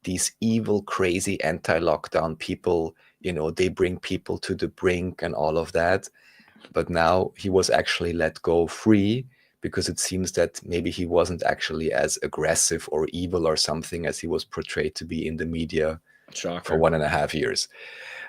these evil, crazy anti-lockdown people, they bring people to the brink and all of that. But now he was actually let go free because it seems that maybe he wasn't actually as aggressive or evil or something as he was portrayed to be in the media. Shocker. For 1.5 years.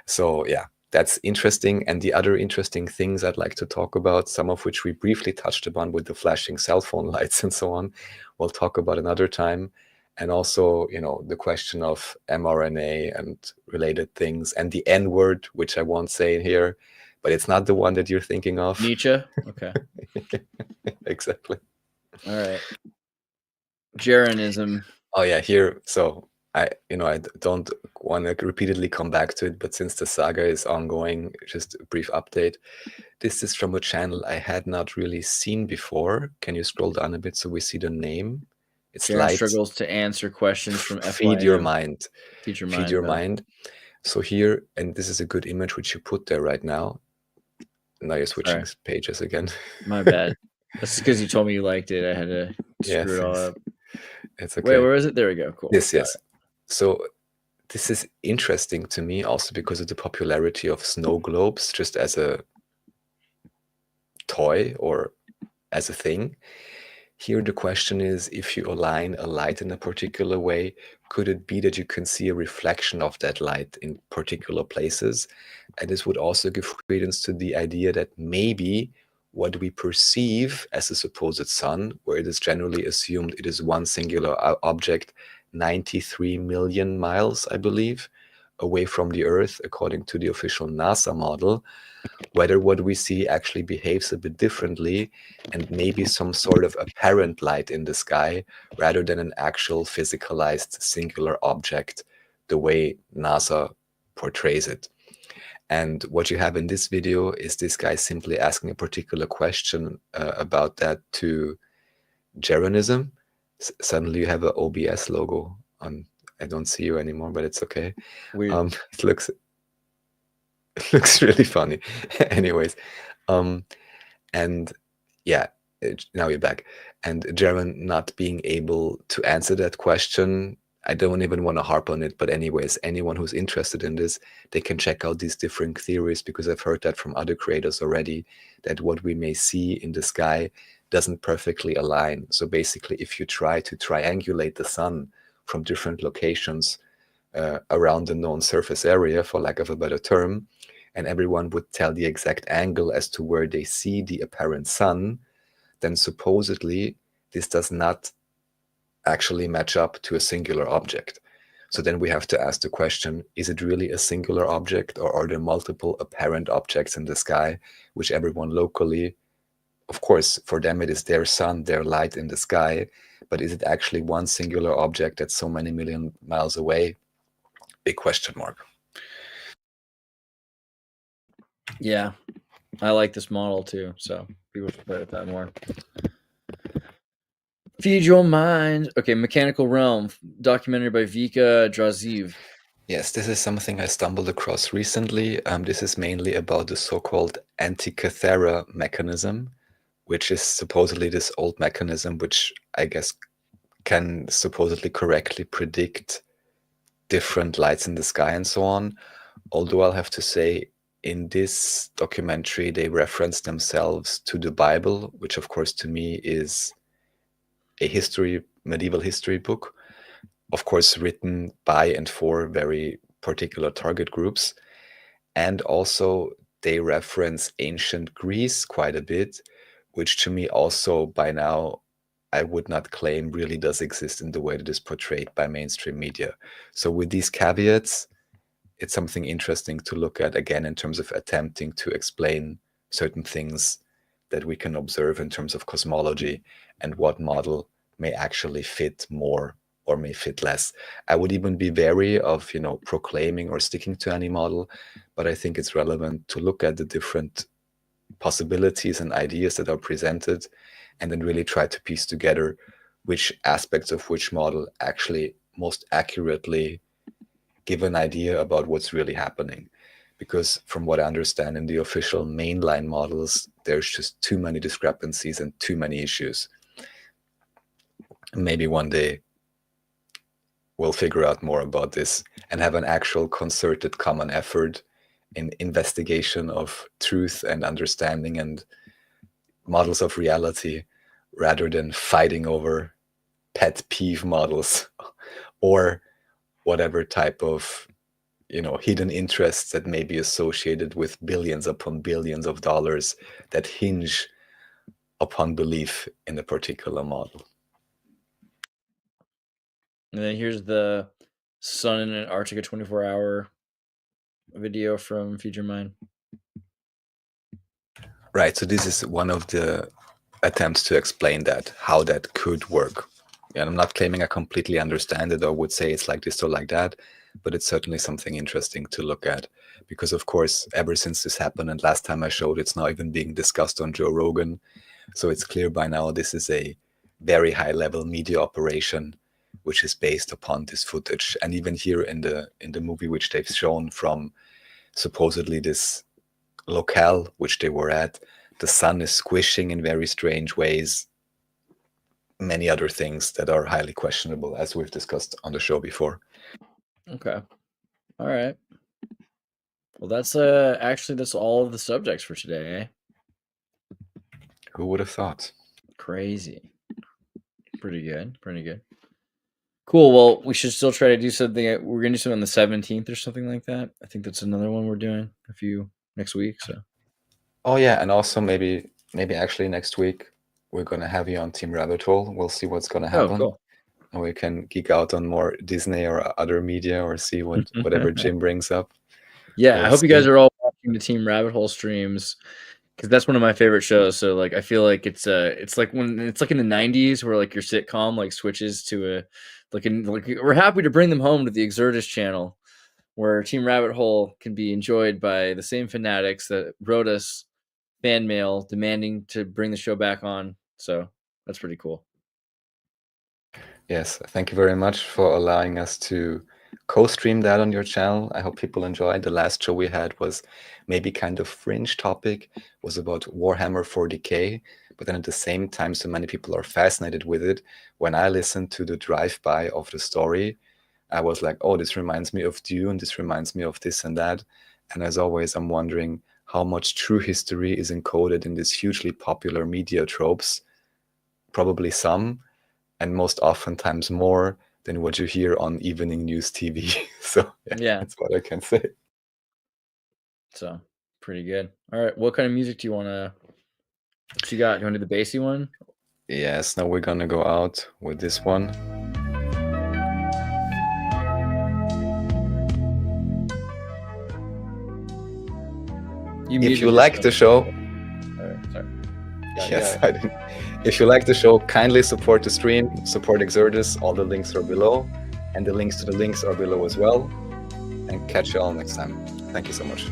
So yeah, that's interesting. And the other interesting things I'd like to talk about, some of which we briefly touched upon with the flashing cell phone lights and so on, we'll talk about another time. And also, the question of mRNA and related things, and the N word, which I won't say here, but it's not the one that you're thinking of. Nietzsche? Okay. Exactly. All right. Jeranism. Oh yeah, here. So I don't want to repeatedly come back to it, but since the saga is ongoing, just a brief update. This is from a channel I had not really seen before. Can you scroll down a bit so we see the name? It's Jaren struggles to answer questions from Feed Your Mind. Feed Your Mind. So here, and this is a good image which you put there right now. Now you're switching pages again. My bad. That's because you told me you liked it. I had to screw it all up. It's okay. Wait, where is it? There we go. Cool. Yes. So this is interesting to me also because of the popularity of snow globes just as a toy or as a thing. Here the question is, if you align a light in a particular way, could it be that you can see a reflection of that light in particular places? And this would also give credence to the idea that maybe what we perceive as a supposed sun, where it is generally assumed it is one singular object 93 million miles, I believe, away from the Earth, according to the official NASA model, whether what we see actually behaves a bit differently and maybe some sort of apparent light in the sky rather than an actual physicalized singular object, the way NASA portrays it. And what you have in this video is this guy simply asking a particular question about that to Geronism. Suddenly you have an OBS logo on. I don't see you anymore, but it's okay. Weird. It looks really funny. Anyways, and yeah, now you're back. And Jaron not being able to answer that question, I don't even want to harp on it, but anyways, anyone who's interested in this, they can check out these different theories, because I've heard that from other creators already, that what we may see in the sky doesn't perfectly align. So basically, if you try to triangulate the sun from different locations around the known surface area, for lack of a better term, and everyone would tell the exact angle as to where they see the apparent sun, then supposedly this does not actually match up to a singular object. So then we have to ask the question, is it really a singular object, or are there multiple apparent objects in the sky, which everyone locally, of course, for them it is their sun, their light in the sky, but is it actually one singular object that's so many million miles away? Big question mark. Yeah, I like this model too, so people should play with that more. Feed your mind. Okay, Mechanical Realm, documentary by Vika Draziv. Yes, this is something I stumbled across recently. This is mainly about the so-called Antikythera mechanism, which is supposedly this old mechanism which I guess can supposedly correctly predict different lights in the sky and so on. Although I'll have to say, in this documentary, they reference themselves to the Bible, which of course to me is a medieval history book, of course written by and for very particular target groups. And also they reference ancient Greece quite a bit, which to me also by now I would not claim really does exist in the way that is portrayed by mainstream media. So with these caveats, it's something interesting to look at again in terms of attempting to explain certain things that we can observe in terms of cosmology and what model may actually fit more or may fit less. I would even be wary of, proclaiming or sticking to any model, but I think it's relevant to look at the different possibilities and ideas that are presented and then really try to piece together which aspects of which model actually most accurately give an idea about what's really happening. Because from what I understand in the official mainline models, there's just too many discrepancies and too many issues. Maybe one day we'll figure out more about this and have an actual concerted common effort in investigation of truth and understanding and models of reality, rather than fighting over pet peeve models or whatever type of hidden interests that may be associated with billions upon billions of dollars that hinge upon belief in a particular model. And then here's the sun in Antarctica 24-hour video from Feed Your Mind. Right, so this is one of the attempts to explain how that could work. And I'm not claiming I completely understand it or would say it's like this or like that, but it's certainly something interesting to look at. Because of course, ever since this happened, and last time I showed, it's now even being discussed on Joe Rogan. So it's clear by now this is a very high level media operation which is based upon this footage. And even here in the movie, which they've shown from supposedly this locale which they were at, the sun is squishing in very strange ways. Many other things that are highly questionable, as we've discussed on the show before. Okay. All right. Well, that's actually that's all of the subjects for today, eh? Who would have thought? Crazy. Pretty good. Pretty good. Cool. Well, we should still try to do something. We're gonna do something on the 17th or something like that. I think that's another one we're doing next week. So. Oh yeah, and also maybe actually next week we're gonna have you on Team Rabbit Hole. We'll see what's gonna happen. Oh, cool. And we can geek out on more Disney or other media, or see whatever Jim brings up. Yeah, We'll I hope you see. guys are all watching the Team Rabbit Hole streams, because that's one of my favorite shows. So like, I feel like it's like when it's like in the 90s where like your sitcom like switches to like we're happy to bring them home to the Xirtus channel, where Team Rabbit Hole can be enjoyed by the same fanatics that wrote us fan mail demanding to bring the show back on. So that's pretty cool. Yes, thank you very much for allowing us to co-stream that on your channel. I hope people enjoyed. The last show we had was maybe kind of fringe topic, was about Warhammer 40k, but then at the same time so many people are fascinated with it. When I listened to the drive-by of the story, I was like, oh, this reminds me of Dune, this reminds me of this and that. And as always, I'm wondering how much true history is encoded in these hugely popular media tropes. Probably some, and most oftentimes more than what you hear on evening news TV. So yeah, that's what I can say. So pretty good. All right, what kind of music do you want to? What you got? You want to do the bassy one? Yes. Now we're gonna go out with this one. If you like the show, sorry. yes, I didn't. If you like the show, kindly support the stream, support Xirtus. All the links are below, and the links to the links are below as well. And catch you all next time. Thank you so much.